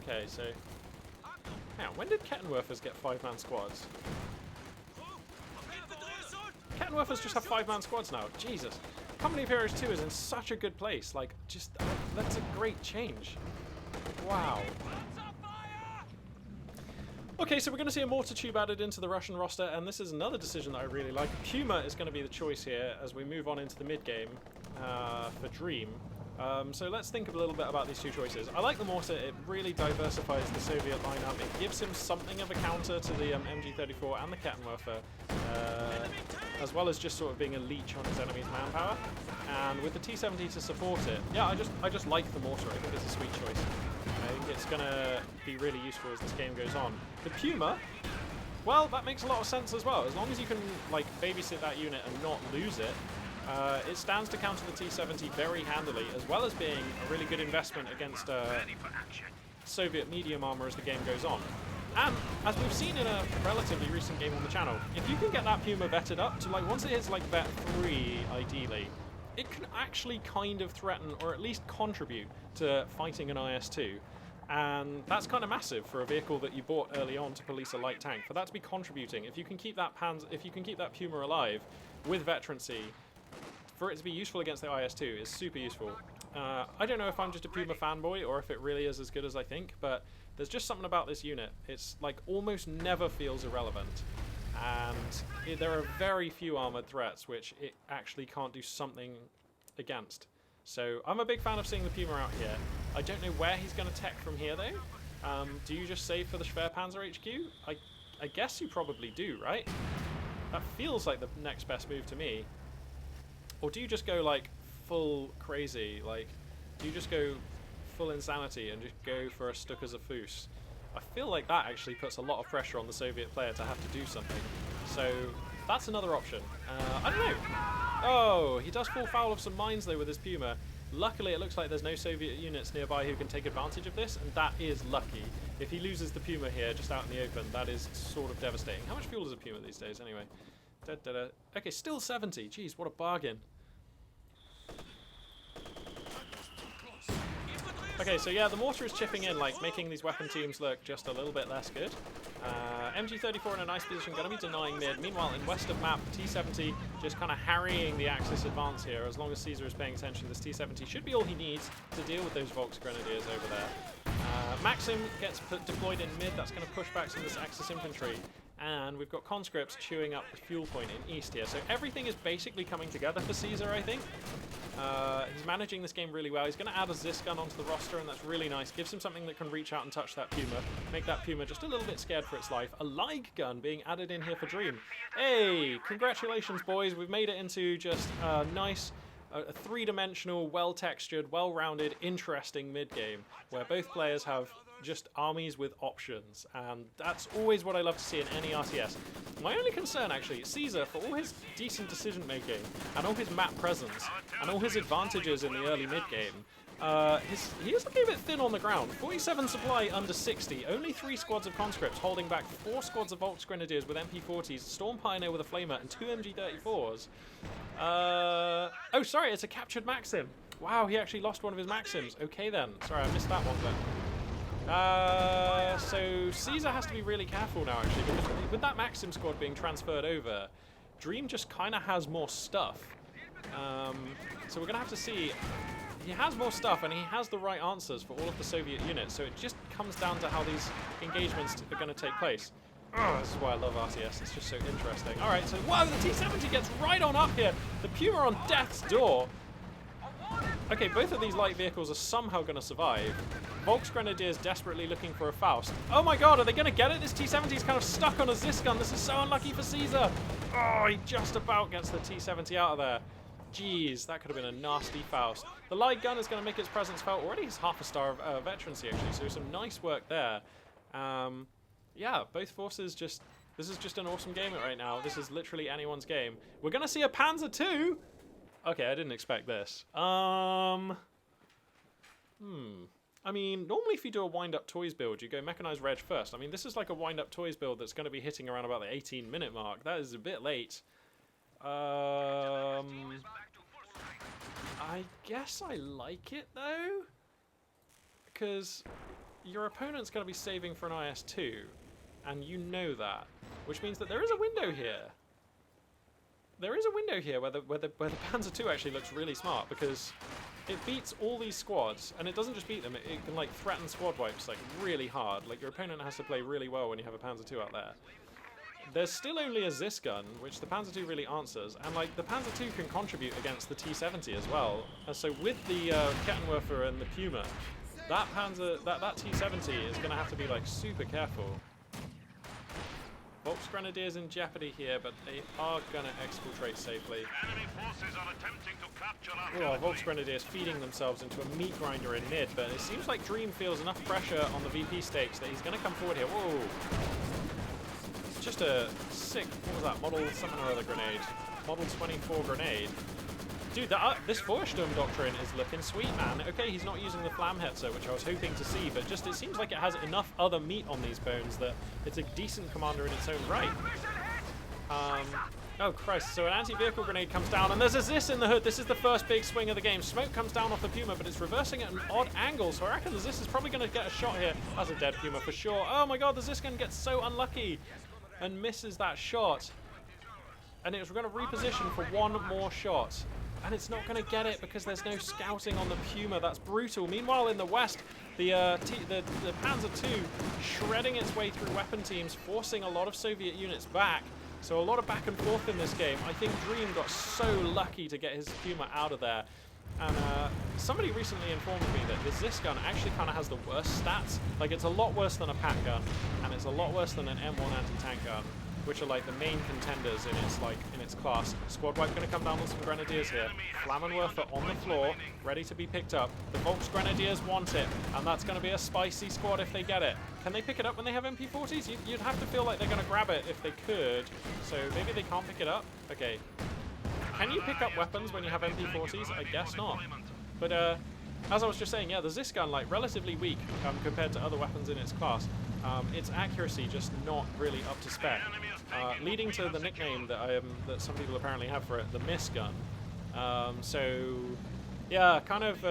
Okay, so now when did Kettenwerfers get 5-man squads? Kettenwerfers just have 5-man squads now. Jesus. Company of Heroes 2 is in such a good place. Like, just, that's a great change. Wow. Okay, so we're going to see a mortar tube added into the Russian roster, and this is another decision that I really like. Puma is going to be the choice here as we move on into the mid-game for Dream. So let's think a little bit about these two choices. I like the mortar. It really diversifies the Soviet lineup. It gives him something of a counter to the MG34 and the Kettenwerfer, as well as just sort of being a leech on his enemy's manpower. And with the T-70 to support it, yeah, I just like the mortar. I think it's a sweet choice. I think it's going to be really useful as this game goes on. The Puma, well, that makes a lot of sense as well. As long as you can like babysit that unit and not lose it, it stands to counter the T-70 very handily, as well as being a really good investment against Soviet medium armor as the game goes on. And as we've seen in a relatively recent game on the channel, if you can get that Puma vetted up to like once it hits like vet 3 ideally, it can actually kind of threaten or at least contribute to fighting an IS-2. And that's kind of massive for a vehicle that you bought early on to police a light tank. For that to be contributing, if you can keep that Puma alive with veterancy, for it to be useful against the IS-2 is super useful. I don't know if I'm just a Puma fanboy or if it really is as good as I think, but there's just something about this unit. It's like almost never feels irrelevant. And there are very few armored threats which it actually can't do something against. So I'm a big fan of seeing the Puma out here. I don't know where he's going to tech from here though. Do you just save for the Schwerpanzer HQ? I guess you probably do, right? That feels like the next best move to me. Or do you just go like full crazy? Like, do you just go full insanity and just go for a Stuka-Zafus? I feel like that actually puts a lot of pressure on the Soviet player to have to do something. So that's another option. I don't know. Oh, he does fall foul of some mines though with his Puma. Luckily, it looks like there's no Soviet units nearby who can take advantage of this, and that is lucky. If he loses the Puma here, just out in the open, that is sort of devastating. How much fuel does a Puma these days, anyway? Okay, still 70. Jeez, what a bargain. Okay, so yeah, the mortar is chipping in, like, making these weapon teams look just a little bit less good. MG34 in a nice position, going to be denying mid. Meanwhile, in west of map, T-70 just kind of harrying the Axis advance here. As long as Caesar is paying attention, this T-70 should be all he needs to deal with those Volksgrenadiers over there. Maxim gets deployed in mid. That's going to push back some of this Axis infantry. And we've got conscripts chewing up the fuel point in east here. So everything is basically coming together for Caesar, I think. He's managing this game really well. He's going to add a Zis gun onto the roster, and that's really nice. Gives him something that can reach out and touch that Puma. Make that Puma just a little bit scared for its life. A Ligue gun being added in here for Dream. Hey, congratulations, boys. We've made it into just a nice, three-dimensional, well-textured, well-rounded, interesting mid-game, where both players have just armies with options, and that's always what I love to see in any RTS. My only concern, actually, Caesar, for all his decent decision-making, and all his map presence, and all his advantages in the early mid-game, he is looking a bit thin on the ground. 47 supply under 60, only 3 squads of conscripts holding back 4 squads of Volksgrenadiers with MP40s, Storm Pioneer with a Flamer, and 2 MG34s. Oh, sorry, it's a captured Maxim. Wow, he actually lost one of his Maxims. Okay then. Sorry, I missed that one then. So Caesar has to be really careful now, actually, because with that Maxim squad being transferred over, Dream just kind of has more stuff. So we're going to have to see. He has more stuff, and he has the right answers for all of the Soviet units, so it just comes down to how these engagements are going to take place. Oh, this is why I love RTS. It's just so interesting. All right, so whoa, the T-70 gets right on up here. The Puma on death's door. Okay, both of these light vehicles are somehow going to survive. Volksgrenadiers desperately looking for a Faust. Oh my god, are they going to get it? This T-70 is kind of stuck on a Zisgun. This is so unlucky for Caesar. Oh, he just about gets the T-70 out of there. Jeez, that could have been a nasty Faust. The light gun is going to make its presence felt. Already he's half a star of veterancy, actually, so some nice work there. Yeah, both forces just... This is just an awesome game right now. This is literally anyone's game. We're going to see a Panzer II! Okay, I didn't expect this. I mean, normally if you do a wind-up toys build, you go mechanized reg first. I mean, this is like a wind-up toys build that's going to be hitting around about the 18-minute mark. That is a bit late. I guess I like it, though. Because your opponent's going to be saving for an IS-2. And you know that. Which means that there is a window here. There is a window here where the Panzer II actually looks really smart, because it beats all these squads, and it doesn't just beat them, it can like threaten squad wipes like really hard. Like your opponent has to play really well when you have a Panzer II out there. There's still only a Zisgun, which the Panzer II really answers, and like the Panzer II can contribute against the T-70 as well. And so with the Kettenwerfer and the Puma, that T-70 is going to have to be like super careful. Volksgrenadiers in jeopardy here, but they are going to exfiltrate safely. Enemy forces are attempting to capture our Volksgrenadiers feeding themselves into a meat grinder in mid, but it seems like Dream feels enough pressure on the VP stakes that he's going to come forward here. Whoa! Just a sick, what was that, Model something or other grenade. Model 24 grenade. Dude, this Feuersturm Doctrine is looking sweet, man. Okay, he's not using the Flammhetzer, which I was hoping to see, but just it seems like it has enough other meat on these bones that it's a decent commander in its own right. Oh, Christ. So an anti-vehicle grenade comes down, and there's a Zis in the hood. This is the first big swing of the game. Smoke comes down off the Puma, but it's reversing at an odd angle, so I reckon the Zis is probably going to get a shot here. That's a dead Puma for sure. Oh, my God, the Zisgun gets so unlucky and misses that shot. And it's going to reposition for one more shot. And it's not going to get it because there's no scouting on the Puma. That's brutal. Meanwhile, in the west, the Panzer II shredding its way through weapon teams, forcing a lot of Soviet units back. So a lot of back and forth in this game. I think Dream got so lucky to get his Puma out of there. And somebody recently informed me that the Zisgun actually kind of has the worst stats. Like, it's a lot worse than a Pat gun, and it's a lot worse than an M1 anti-tank gun, which are like the main contenders in its class. Squad wipe going to come down with some grenadiers here. Flammenwerfer on the floor, ready to be picked up. The Volksgrenadiers want it, and that's going to be a spicy squad if they get it. Can they pick it up when they have MP40s? You'd have to feel like they're going to grab it if they could. So maybe they can't pick it up. Okay. Can you pick up weapons when you have MP40s? I guess not. But as I was just saying, yeah, the Zisgun, like, relatively weak compared to other weapons in its class. Its accuracy just not really up to spec, leading to the nickname that some people apparently have for it, the Miss Gun. So, yeah, kind of,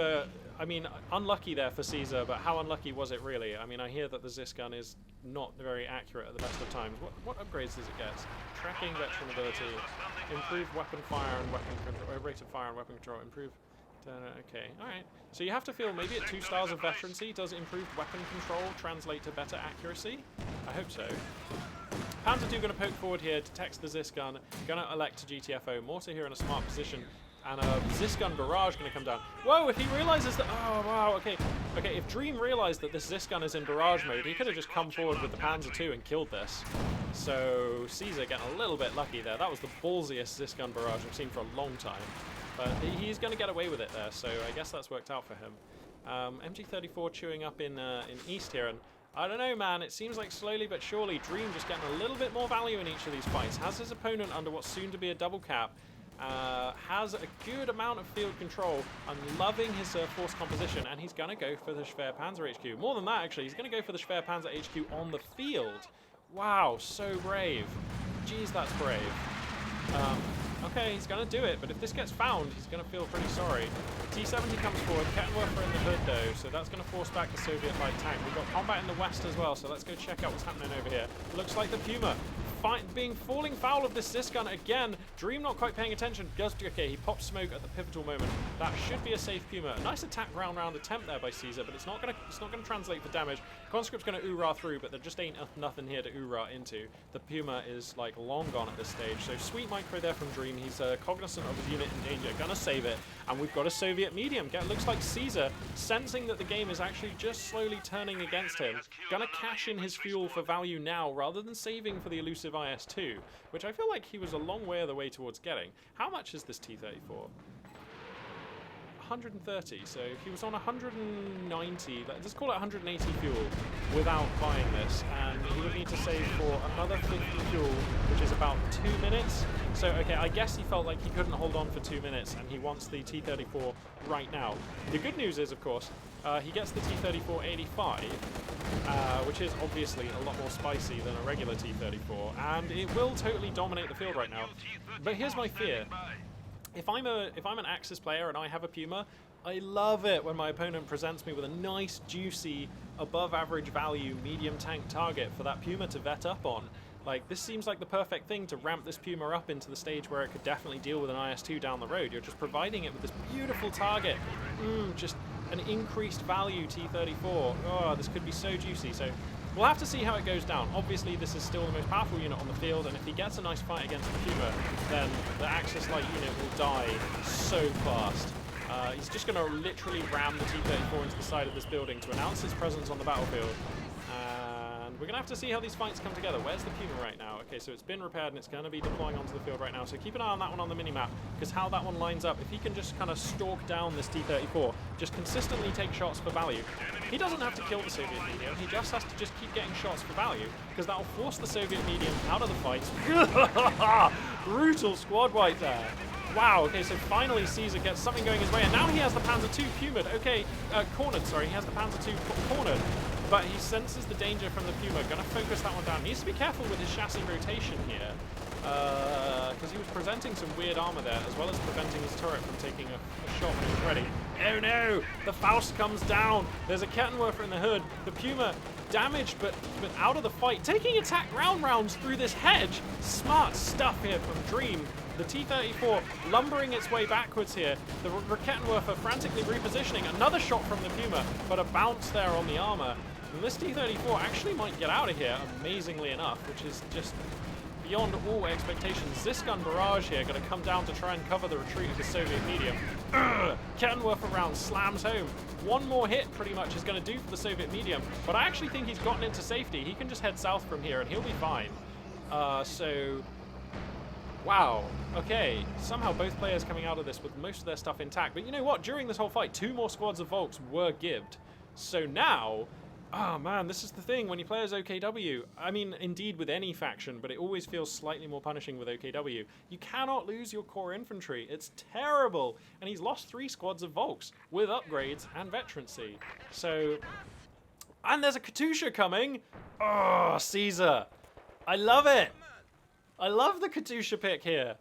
I mean, unlucky there for Caesar, but how unlucky was it really? I mean, I hear that the Zisgun is not very accurate at the best of times. What upgrades does it get? Tracking, veteran ability, improved weapon fire and weapon control, rate of fire and weapon control, improved. Okay, alright. So you have to feel maybe at 2 stars of veterancy, does improved weapon control translate to better accuracy? I hope so. Panzer II going to poke forward here, detects the Zisgun, going to elect to GTFO, Mortar here in a smart position, and a Zisgun barrage going to come down. Whoa, if he realizes that, oh wow, okay, if Dream realized that this Zisgun is in barrage mode, he could have just come forward with the Panzer II and killed this. So Caesar getting a little bit lucky there. That was the ballsiest Zisgun barrage I've seen for a long time. But he's going to get away with it there, so I guess that's worked out for him. MG34 chewing up in East here, and I don't know, man, it seems like slowly but surely Dream just getting a little bit more value in each of these fights. Has his opponent under what's soon to be a double cap, has a good amount of field control. I'm loving his force composition, and he's going to go for the Schwer Panzer HQ. More than that, actually, he's going to go for the Schwer Panzer HQ on the field. Wow, so brave. Jeez, that's brave. Okay, he's going to do it, but if this gets found, he's going to feel pretty sorry. T-70 comes forward, Kettenwerfer in the hood though, so that's going to force back the Soviet light tank. We've got combat in the west as well, so let's go check out what's happening over here. Looks like the Puma falling foul of this Zisgun again. Dream not quite paying attention. Okay, he pops smoke at the pivotal moment. That should be a safe Puma. Nice attack round attempt there by Caesar, but it's not gonna translate for damage. Conscript's gonna Oorah through, but there just ain't nothing here to Oorah into. The Puma is like long gone at this stage. So sweet micro there from Dream. He's cognizant of his unit in danger, gonna save it, and we've got a Soviet medium. Looks like Caesar, sensing that the game is actually just slowly turning against him, gonna cash in his fuel for value now rather than saving for the elusive IS-2, which I feel like he was a long way of the way towards getting. How much is this T-34? 130, so he was on 190, let's call it 180 fuel without buying this, and he would need to save for another 50 fuel, which is about 2 minutes. So, okay, I guess he felt like he couldn't hold on for 2 minutes, and he wants the T-34 right now. The good news is, of course, he gets the T-34-85, which is obviously a lot more spicy than a regular T-34, and it will totally dominate the field right now. But here's my fear. If I'm an Axis player and I have a Puma, I love it when my opponent presents me with a nice, juicy, above-average value medium tank target for that Puma to vet up on. Like, this seems like the perfect thing to ramp this Puma up into the stage where it could definitely deal with an IS-2 down the road. You're just providing it with this beautiful target. Just an increased value T-34. Oh, this could be so juicy. So we'll have to see how it goes down. Obviously, this is still the most powerful unit on the field, and if he gets a nice fight against the Puma, then the Axis-like unit will die so fast. He's just going to literally ram the T-34 into the side of this building to announce its presence on the battlefield. And we're going to have to see how these fights come together. Where's the Puma right now? Okay, so it's been repaired and it's going to be deploying onto the field right now. So keep an eye on that one on the minimap, because how that one lines up, if he can just kind of stalk down this T-34, just consistently take shots for value. He doesn't have to kill the Soviet medium, he just has to just keep getting shots for value, because that will force the Soviet medium out of the fights. Brutal squad wipe there. Wow, okay, so finally Caesar gets something going his way, and now he has the Panzer II Puma'd. Okay, cornered, sorry, he has the Panzer II cornered. But he senses the danger from the Puma, gonna focus that one down. Needs to be careful with his chassis rotation here, because he was presenting some weird armor there, as well as preventing his turret from taking a shot when he was ready. Oh no! The Faust comes down! There's a Kettenwerfer in the hood. The Puma damaged, but out of the fight. Taking attack rounds through this hedge! Smart stuff here from Dream. The T-34 lumbering its way backwards here. The Kettenwerfer frantically repositioning. Another shot from the Puma, but a bounce there on the armor. And this T-34 actually might get out of here, amazingly enough, which is just beyond all expectations. Zisgun barrage here, going to come down to try and cover the retreat of the Soviet medium. Kettenwerfer round slams home. One more hit pretty much is going to do for the Soviet medium, but I actually think he's gotten into safety. He can just head south from here and he'll be fine. Wow, okay, somehow both players coming out of this with most of their stuff intact. But you know what? During this whole fight, 2 more squads of Volks were gibbed. So now, oh man, this is the thing when you play as OKW. I mean, indeed with any faction, but it always feels slightly more punishing with OKW. You cannot lose your core infantry. It's terrible. And he's lost 3 squads of Volks with upgrades and veterancy. So, and there's a Katusha coming. Oh, Caesar. I love it. I love the Katusha pick here.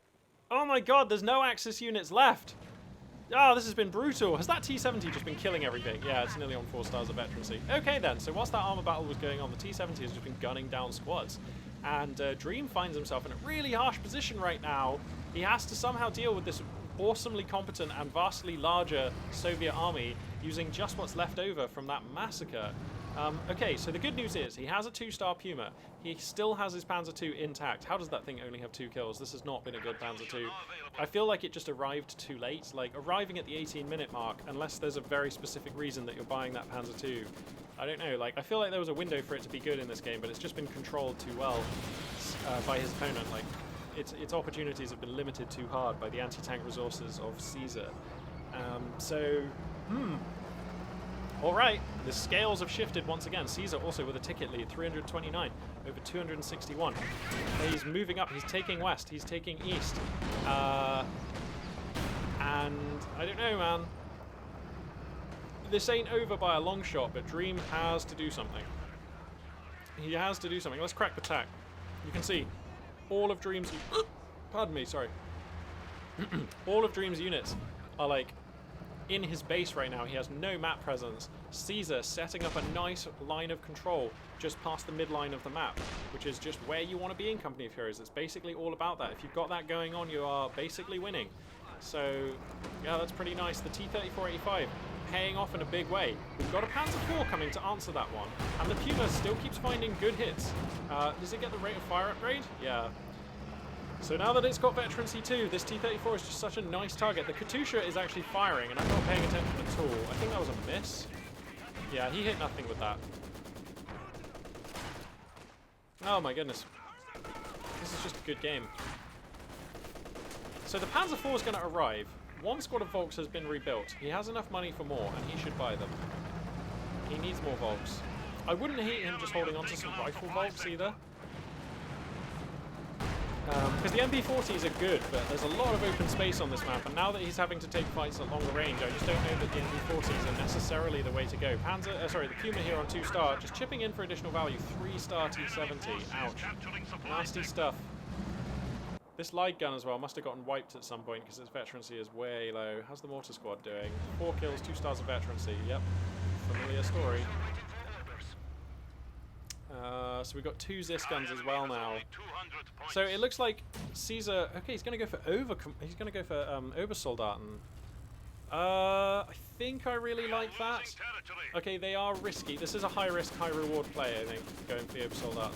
Oh my god, there's no Axis units left. Oh, this has been brutal. Has that T-70 just been killing everything? Yeah, it's nearly on 4 stars of veterancy. Okay then, so whilst that armor battle was going on, the T-70 has just been gunning down squads. And Dream finds himself in a really harsh position right now. He has to somehow deal with this awesomely competent and vastly larger Soviet army using just what's left over from that massacre. Okay, so the good news is he has a 2-star Puma. He still has his Panzer II intact. How does that thing only have 2 kills? This has not been a good Panzer II. I feel like it just arrived too late. Like, arriving at the 18-minute mark, unless there's a very specific reason that you're buying that Panzer II. I don't know, like, I feel like there was a window for it to be good in this game, but it's just been controlled too well by his opponent. Like, its opportunities have been limited too hard by the anti-tank resources of Caesar. Alright, the scales have shifted once again. Caesar also with a ticket lead, 329 over 261. He's moving up, he's taking west, he's taking east. And I don't know, man. This ain't over by a long shot, but Dream has to do something. He has to do something. Let's crack the tack. You can see all of Dream's... pardon me, sorry. All of Dream's units are like in his base right now. He has no map presence. Caesar setting up a nice line of control just past the midline of the map, which is just where you want to be in Company of Heroes. It's basically all about that. If you've got that going on, you are basically winning. So, yeah, that's pretty nice. The T-3485 paying off in a big way. We've got a Panzer IV coming to answer that one, and the Puma still keeps finding good hits. Does it get the rate of fire upgrade? Yeah. So now that it's got Veterancy 2, this T-34 is just such a nice target. The Katusha is actually firing, and I'm not paying attention at all. I think that was a miss. Yeah, he hit nothing with that. Oh my goodness. This is just a good game. So the Panzer IV is going to arrive. One squad of Volks has been rebuilt. He has enough money for more, and he should buy them. He needs more Volks. I wouldn't hate him just holding on to some rifle Volks either. Because the MP40s are good, but there's a lot of open space on this map, and now that he's having to take fights at longer range, I just don't know that the MP40s are necessarily the way to go. The Puma here on 2-star, just chipping in for additional value. 3-star T70. Ouch. Nasty stuff. This light gun as well must have gotten wiped at some point because its veterancy is way low. How's the mortar squad doing? 4 kills, 2 stars of veterancy. Yep. Familiar story. So we've got 2 Zis guns as well now. So it looks like Caesar. Okay, he's going to go for Obersoldaten. I think I really like that. Okay, they are risky. This is a high risk, high reward play, I think, going for the Obersoldaten.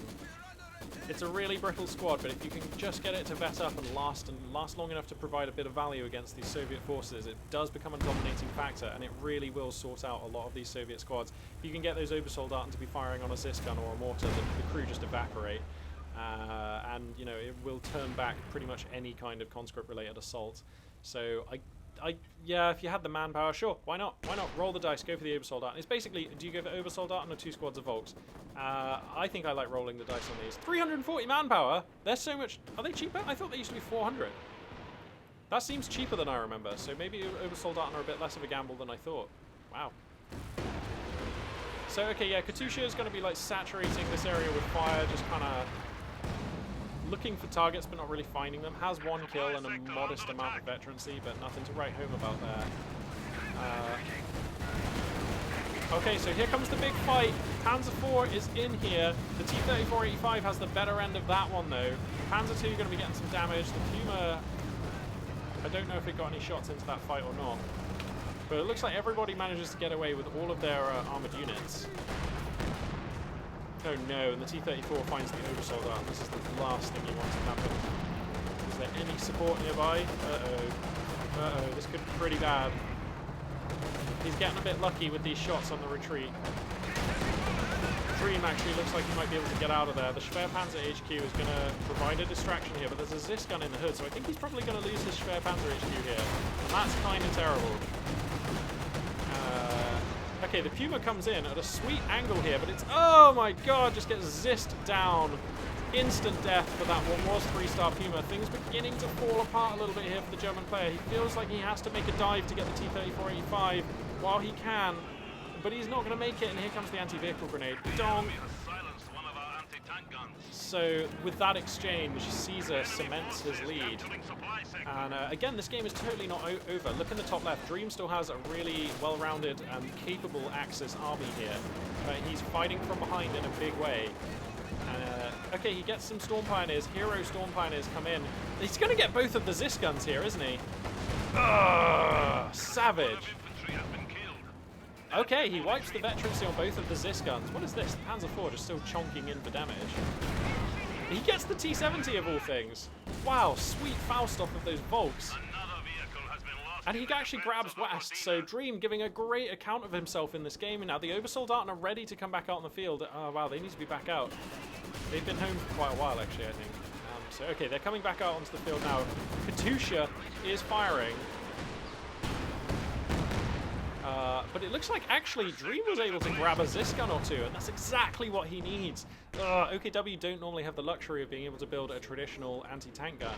It's a really brittle squad, but if you can just get it to vet up and last long enough to provide a bit of value against these Soviet forces, it does become a dominating factor, and it really will sort out a lot of these Soviet squads. If you can get those Obersoldaten to be firing on a Zis gun or a mortar, the crew just evaporate, and you know it will turn back pretty much any kind of conscript-related assault. So yeah, if you had the manpower, sure, why not? Why not? Roll the dice, go for the Obersoldaten. It's basically, do you go for Obersoldaten or 2 squads of Volks? I think I like rolling the dice on these. 340 manpower? They're so much... Are they cheaper? I thought they used to be 400. That seems cheaper than I remember, so maybe Obersoldaten are a bit less of a gamble than I thought. Wow. So, okay, yeah, Katusha is going to be, like, saturating this area with fire, just kind of looking for targets but not really finding them. Has 1 kill and a modest amount of veterancy, but nothing to write home about there. Okay, so here comes the big fight. Panzer IV is in here. The T-3485 has the better end of that one, though. Panzer II going to be getting some damage. The Puma, I don't know if it got any shots into that fight or not. But it looks like everybody manages to get away with all of their armoured units. Oh no, and the T-34 finds the Obersoldaten. This is the last thing you want to happen. Is there any support nearby? Uh-oh. Uh-oh, this could be pretty bad. He's getting a bit lucky with these shots on the retreat. Dream actually looks like he might be able to get out of there. The Schwerpanzer HQ is going to provide a distraction here, but there's a Zis gun in the hood, so I think he's probably going to lose his Schwerpanzer HQ here. And that's kind of terrible. Okay, the Puma comes in at a sweet angle here, but it's... Oh my god, just gets zizzed down. Instant death for that one. Was 3-star Puma. Things beginning to fall apart a little bit here for the German player. He feels like he has to make a dive to get the T-3485 while he can, but he's not going to make it, and here comes the anti-vehicle grenade. Dong! So, with that exchange, Caesar cements his lead. And again, this game is totally not over. Look in the top left. Dream still has a really well-rounded and capable Axis army here. But he's fighting from behind in a big way. Okay, he gets some Storm Pioneers. Hero Storm Pioneers come in. He's going to get both of the Zis guns here, isn't he? Ugh, savage. Okay, he wipes the veterancy on both of the Zis guns. What is this? The Panzer IV just still chonking in for damage. He gets the T-70 of all things. Wow, sweet Faust off of those Volks. And he actually grabs West, so Dream giving a great account of himself in this game. And now the Obersoldaten are ready to come back out on the field. Oh wow, they need to be back out. They've been home for quite a while actually, I think. So okay, they're coming back out onto the field now. Katusha is firing. But it looks like actually Dream was able to grab a Zis gun or two, and that's exactly what he needs. OKW don't normally have the luxury of being able to build a traditional anti-tank gun,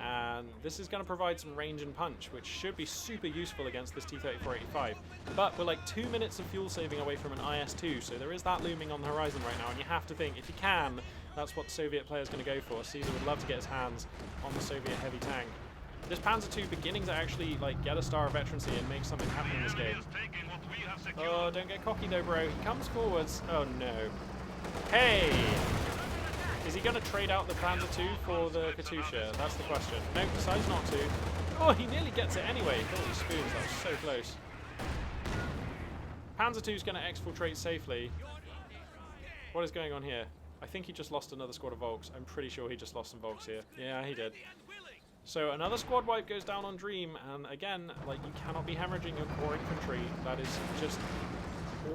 and this is going to provide some range and punch, which should be super useful against this T-3485. But we're like 2 minutes of fuel saving away from an IS-2, so there is that looming on the horizon right now, and you have to think, if you can, that's what the Soviet player is going to go for. Caesar would love to get his hands on the Soviet heavy tank. This Panzer II beginning to actually like get a star of veterancy and make something happen in this game. Taking what we have secured. Oh, don't get cocky though, bro. He comes forwards. Oh no. Hey! Is he going to trade out the Panzer II for the Katusha? That's the question. No, decides not to. Oh, he nearly gets it anyway. Holy spoons, that was so close. Panzer II is going to exfiltrate safely. What is going on here? I think he just lost another squad of Volks. I'm pretty sure he just lost some Volks here. Yeah, he did. So another squad wipe goes down on Dream, and again, like, you cannot be hemorrhaging your core infantry. That is just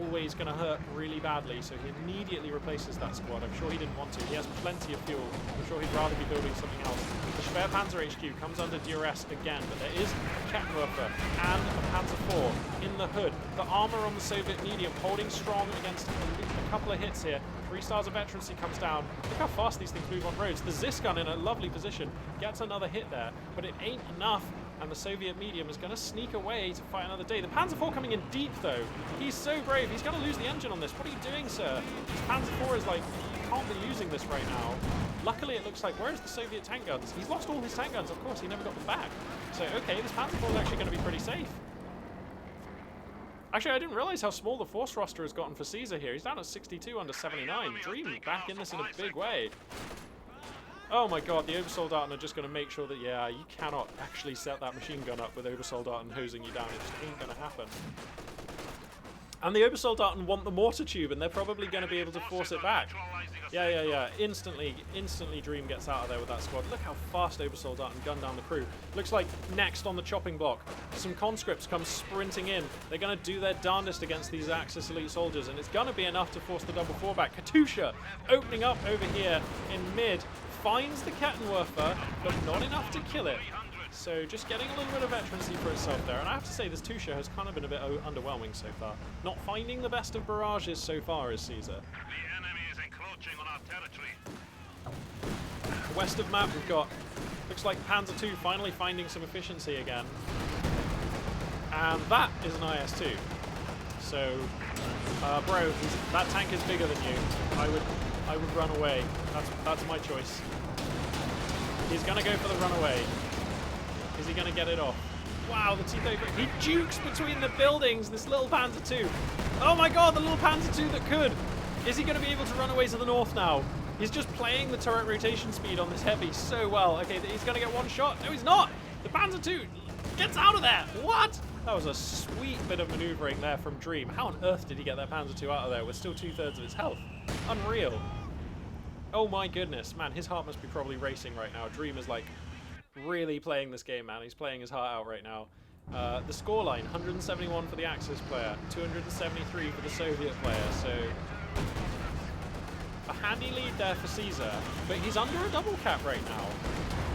always going to hurt really badly, so he immediately replaces that squad. I'm sure he didn't want to. He has plenty of fuel. I'm sure he'd rather be building something else. The Schwerpanzer HQ comes under duress again, but there is a Kettenwerfer and a Panzer IV in the hood. The armor on the Soviet medium holding strong against a couple of hits here. 3 stars of veterancy comes down. Look how fast these things move on roads. The Ziskan in a lovely position gets another hit there, but it ain't enough. And the Soviet medium is going to sneak away to fight another day. The Panzer IV coming in deep, though. He's so brave. He's going to lose the engine on this. What are you doing, sir? This Panzer IV is like, you can't be losing this right now. Luckily, it looks like, where's the Soviet tank guns? He's lost all his tank guns. Of course, he never got them back. So, okay, this Panzer IV is actually going to be pretty safe. Actually, I didn't realize how small the force roster has gotten for Caesar here. He's down at 62 under 79. Dream back in this in a big way. Oh my god, the Obersoldaten are just going to make sure that, yeah, you cannot actually set that machine gun up with Obersoldaten hosing you down. It just ain't going to happen. And the Obersoldaten want the mortar tube, and they're probably going to be able to force it back. Yeah. Instantly Dream gets out of there with that squad. Look how fast Obersoldaten gun down the crew. Looks like next on the chopping block, some conscripts come sprinting in. They're going to do their darndest against these Axis elite soldiers, and it's going to be enough to force the double 4 back. Katusha opening up over here in mid. Finds the Kettenwerfer, but not enough to kill it. So just getting a little bit of veterancy for itself there. And I have to say, this Tusha has kind of been a bit underwhelming so far. Not finding the best of barrages so far is Caesar. The enemy is encroaching on our territory. West of map, we've got, looks like Panzer II finally finding some efficiency again. And that is an IS-2. So, bro, that tank is bigger than you. I would run away. That's my choice. He's gonna go for the runaway. Is he gonna get it off? Wow, the T-34. He jukes between the buildings, this little Panzer II. Oh my god, the little Panzer II that could. Is he gonna be able to run away to the north now? He's just playing the turret rotation speed on this heavy so well. Okay, he's gonna get one shot. No, he's not. The Panzer II gets out of there. What? That was a sweet bit of maneuvering there from Dream. How on earth did he get that Panzer II out of there with still 2/3 of its health? Unreal. Oh my goodness, man, his heart must be probably racing right now. Dream is like really playing this game, man. He's playing his heart out right now. The scoreline, 171 for the Axis player, 273 for the Soviet player, so a handy lead there for Caesar, but he's under a double cap right now.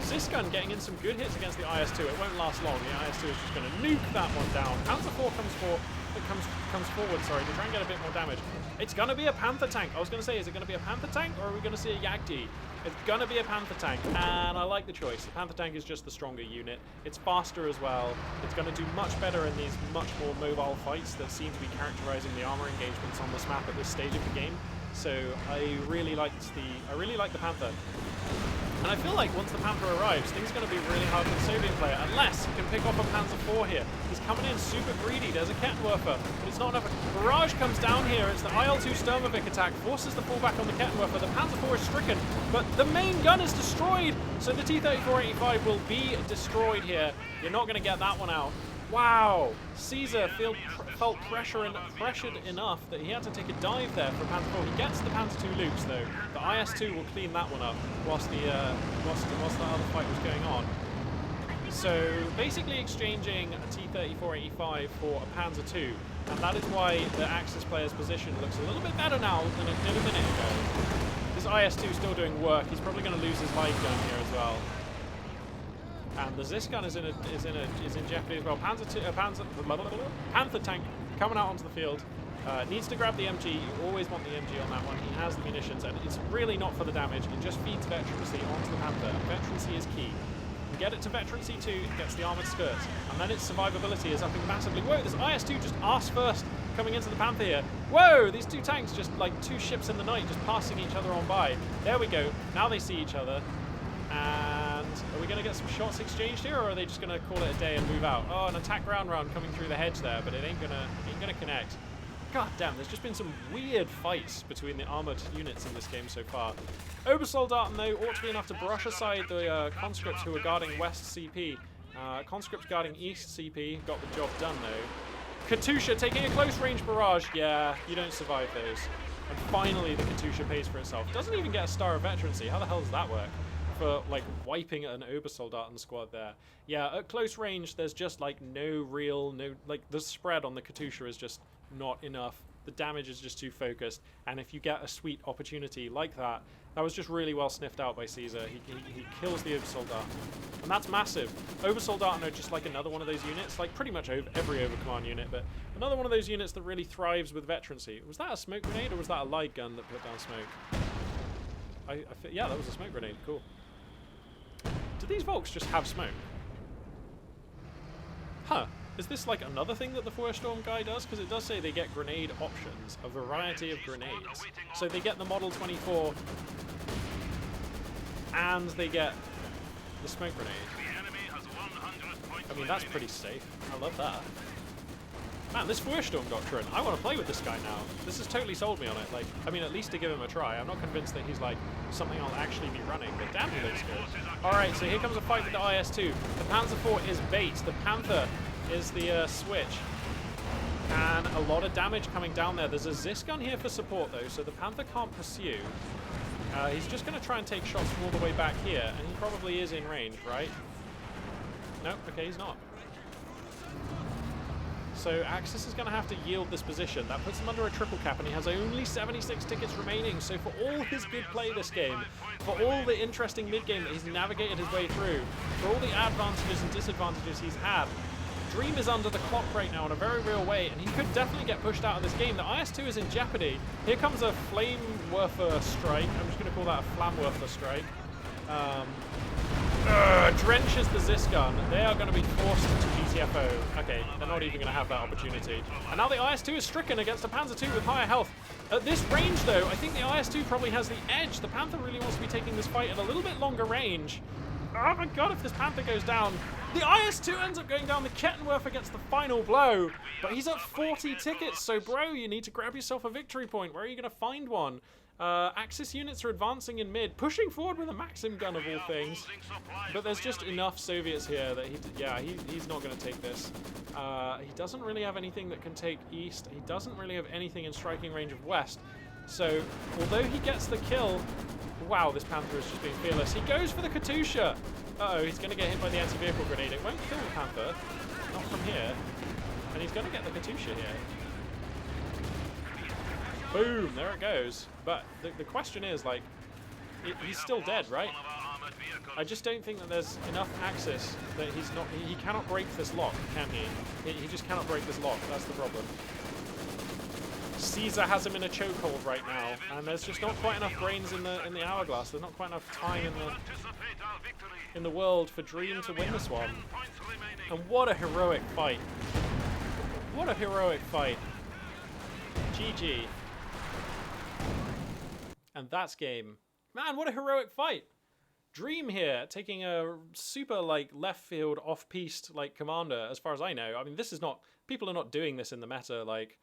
Ziskan getting in some good hits against the IS-2. It won't last long. The IS-2 is just going to nuke that one down. Panzer IV comes forward, sorry, to try and get a bit more damage. It's going to be a Panther tank. I was going to say, is it going to be a Panther tank, or are we going to see a Yagdi? It's going to be a Panther tank, and I like the choice. The Panther tank is just the stronger unit. It's faster as well. It's going to do much better in these much more mobile fights that seem to be characterizing the armor engagements on this map at this stage of the game. So I really like the Panther. And I feel like once the Panther arrives, things are going to be really hard for the Soviet player, unless he can pick off a Panzer IV here. He's coming in super greedy. There's a Kettenwerfer, but it's not enough. Barrage comes down here. It's the IL-2 Sturmovik attack, forces the fallback on the Kettenwerfer. The Panzer IV is stricken, but the main gun is destroyed, so the T-34-85 will be destroyed here. You're not going to get that one out. Wow! Caesar felt pressured enough that he had to take a dive there for Panzer IV. He gets the Panzer II Lukes though. The IS-2 will clean that one up whilst the other fight was going on. So basically exchanging a T-34-85 for a Panzer II, and that is why the Axis player's position looks a little bit better now than it did a minute ago. This IS-2 is still doing work. He's probably going to lose his light gun here as well. And the Ziskan is in jeopardy as well. Panther tank coming out onto the field. Needs to grab the MG. You always want the MG on that one. He has the munitions, and it's really not for the damage. It just feeds veterancy onto the Panther. And veterancy is key. You get it to veterancy too, it gets the armored skirts, and then its survivability is upping massively. Whoa, this IS-2 just arse first coming into the Panther here. Whoa, these two tanks just like two ships in the night, just passing each other on by. There we go. Now they see each other, and Are we going to get some shots exchanged here, or are they just going to call it a day and move out? Oh, an attack ground round coming through the hedge there, but it ain't gonna connect. God damn, there's just been some weird fights between the armored units in this game so far. Obersoldaten, though, ought to be enough to brush aside the conscripts who are guarding West CP. Conscripts guarding East CP got the job done, though. Katusha taking a close-range barrage. Yeah, you don't survive those. And finally, the Katusha pays for itself. Doesn't even get a Star of Veterancy. How the hell does that work? For, like, wiping an Obersoldaten squad there. Yeah, at close range, there's just, like, like, the spread on the Katusha is just not enough. The damage is just too focused. And if you get a sweet opportunity like that, that was just really well sniffed out by Caesar. He kills the Obersoldaten. And that's massive. Obersoldaten are just like another one of those units, like pretty much every Overcommand unit, but another one of those units that really thrives with veterancy. Was that a smoke grenade or was that a light gun that put down smoke? Yeah, that was a smoke grenade. Cool. Do these Volks just have smoke? Huh. Is this like another thing that the Feuersturm guy does? Because it does say they get grenade options, a variety of grenades. So they get the Model 24 and they get the smoke grenade. I mean, that's pretty safe. I love that. Man, this Feuersturm Doctrine, I want to play with this guy now. This has totally sold me on it. Like, I mean, at least to give him a try. I'm not convinced that he's like something I'll actually be running, but damn, he looks good. Alright, so here comes a fight with the IS-2. The Panzer IV is bait. The Panther is the switch. And a lot of damage coming down there. There's a Zis gun here for support, though, so the Panther can't pursue. He's just going to try and take shots from all the way back here, and he probably is in range, right? Nope, okay, he's not. So Axis is going to have to yield this position. That puts him under a triple cap, and he has only 76 tickets remaining. So for all his good play this game, for all the interesting mid-game that he's navigated his way through, for all the advantages and disadvantages he's had, Dream is under the clock right now in a very real way, and he could definitely get pushed out of this game. The IS-2 is in jeopardy. Here comes a Flamewerfer strike. I'm just going to call that a Flamwerfer strike. Drenches the Zis gun. They are going to be forced to GTFO. Okay, they're not even going to have that opportunity. And now the IS-2 is stricken against a Panzer II with higher health. At this range, though, I think the IS-2 probably has the edge. The Panther really wants to be taking this fight at a little bit longer range. Oh my god, if this Panther goes down. The IS-2 ends up going down. The Kettenwerfer gets the final blow. But he's at 40 tickets, so bro, you need to grab yourself a victory point. Where are you going to find one? Axis units are advancing in mid, pushing forward with a Maxim gun of all things. But there's just enough Soviets here that he's not going to take this. He doesn't really have anything that can take east. He doesn't really have anything in striking range of west. So, although he gets the kill, wow, this Panther is just being fearless. He goes for the Katusha. Uh-oh, he's going to get hit by the anti-vehicle grenade. It won't kill the Panther, not from here. And he's going to get the Katusha here. Boom, there it goes. But the question is, like, he's still dead, right? I just don't think that there's enough Axis that he cannot break this lock, can he? He just cannot break this lock, that's the problem. Caesar has him in a chokehold right now, and there's just not quite enough brains in the hourglass. There's not quite enough time in the world for Dream to win this one. And what a heroic fight. What a heroic fight. GG. And that's game. Man, what a heroic fight. Dream here, taking a super, like, left field, off-piste, like, commander, as far as I know. I mean, this is not... People are not doing this in the meta, like,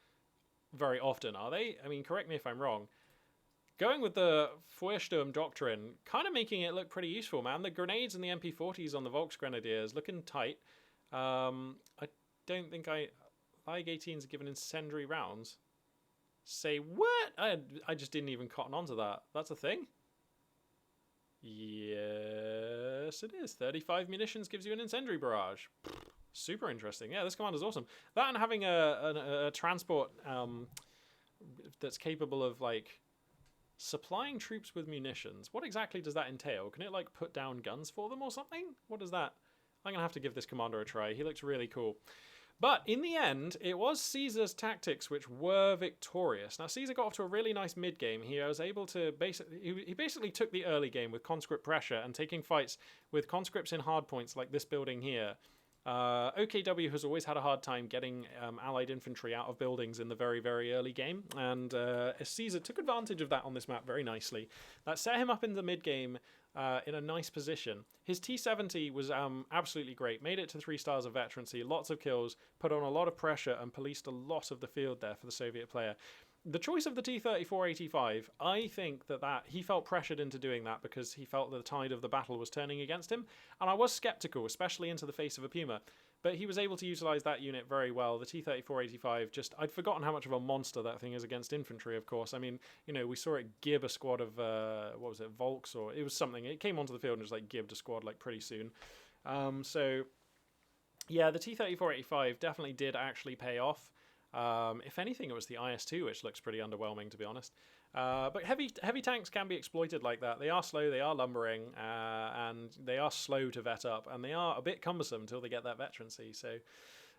very often, are they? I mean, correct me if I'm wrong. Going with the Feuersturm Doctrine, kind of making it look pretty useful, man. The grenades and the MP40s on the Volksgrenadiers, looking tight. I don't think Ig 18's given incendiary rounds. Say what? I just didn't even cotton onto that. That's a thing? Yes, it is. 35 munitions gives you an incendiary barrage. Super interesting. Yeah, this commander's awesome. That and having a transport that's capable of, like, supplying troops with munitions. What exactly does that entail? Can it, like, put down guns for them or something? What is that? I'm going to have to give this commander a try. He looks really cool. But in the end, it was Caesar's tactics which were victorious. Now, Caesar got off to a really nice mid-game. He was able to he basically took the early game with conscript pressure and taking fights with conscripts in hardpoints like this building here. OKW has always had a hard time getting allied infantry out of buildings in the very, very early game, and Caesar took advantage of that on this map very nicely. That set him up in the mid-game in a nice position. His T-70 was absolutely great. Made it to 3 stars of veterancy, lots of kills, put on a lot of pressure, and policed a lot of the field there for the Soviet player. The choice of the T-34-85, I think that he felt pressured into doing that because he felt that the tide of the battle was turning against him, and I was skeptical, especially into the face of a Puma. But he was able to utilise that unit very well. The T-34-85, I'd forgotten how much of a monster that thing is against infantry, of course. I mean, you know, we saw it gib a squad of, what was it, Volks, or it was something. It came onto the field and just, like, gibbed a squad, like, pretty soon. So, yeah, the T-34-85 definitely did actually pay off. If anything, it was the IS-2, which looks pretty underwhelming, to be honest. But heavy tanks can be exploited like that. They are slow, they are lumbering, and they are slow to vet up, and they are a bit cumbersome until they get that veterancy. So,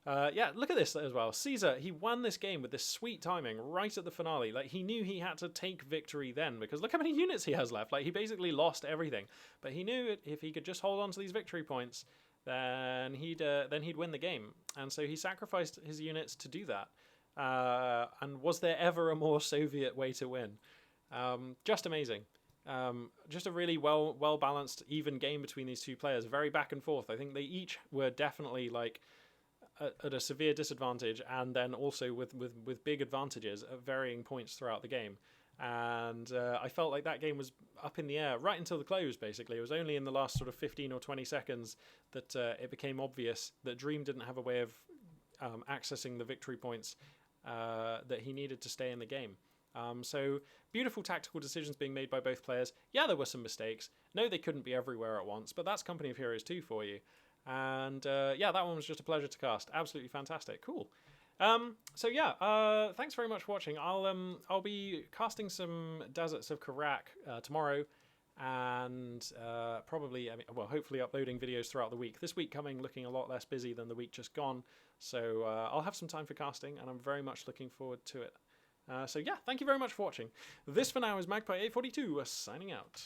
yeah, look at this as well. Caesar, he won this game with this sweet timing right at the finale. Like, he knew he had to take victory then, because look how many units he has left. Like, he basically lost everything. But he knew if he could just hold on to these victory points, then he'd win the game. And so he sacrificed his units to do that. And was there ever a more Soviet way to win? Just amazing. Just a really well balanced, even game between these two players. Very back and forth. I think they each were definitely like at a severe disadvantage, and then also with big advantages at varying points throughout the game. And I felt like that game was up in the air right until the close, basically. It was only in the last sort of 15 or 20 seconds that it became obvious that Dream didn't have a way of accessing the victory points that he needed to stay in the game. So beautiful tactical decisions being made by both players. Yeah, there were some mistakes. No, they couldn't be everywhere at once, but that's Company of Heroes 2 for you. And yeah, that one was just a pleasure to cast. Absolutely fantastic. Cool. So yeah, thanks very much for watching. I'll be casting some Deserts of Karak tomorrow, and probably, hopefully uploading videos throughout the week. This week coming looking a lot less busy than the week just gone, so I'll have some time for casting, and I'm very much looking forward to it. So yeah, thank you very much for watching. This for now is Magpie842 signing out.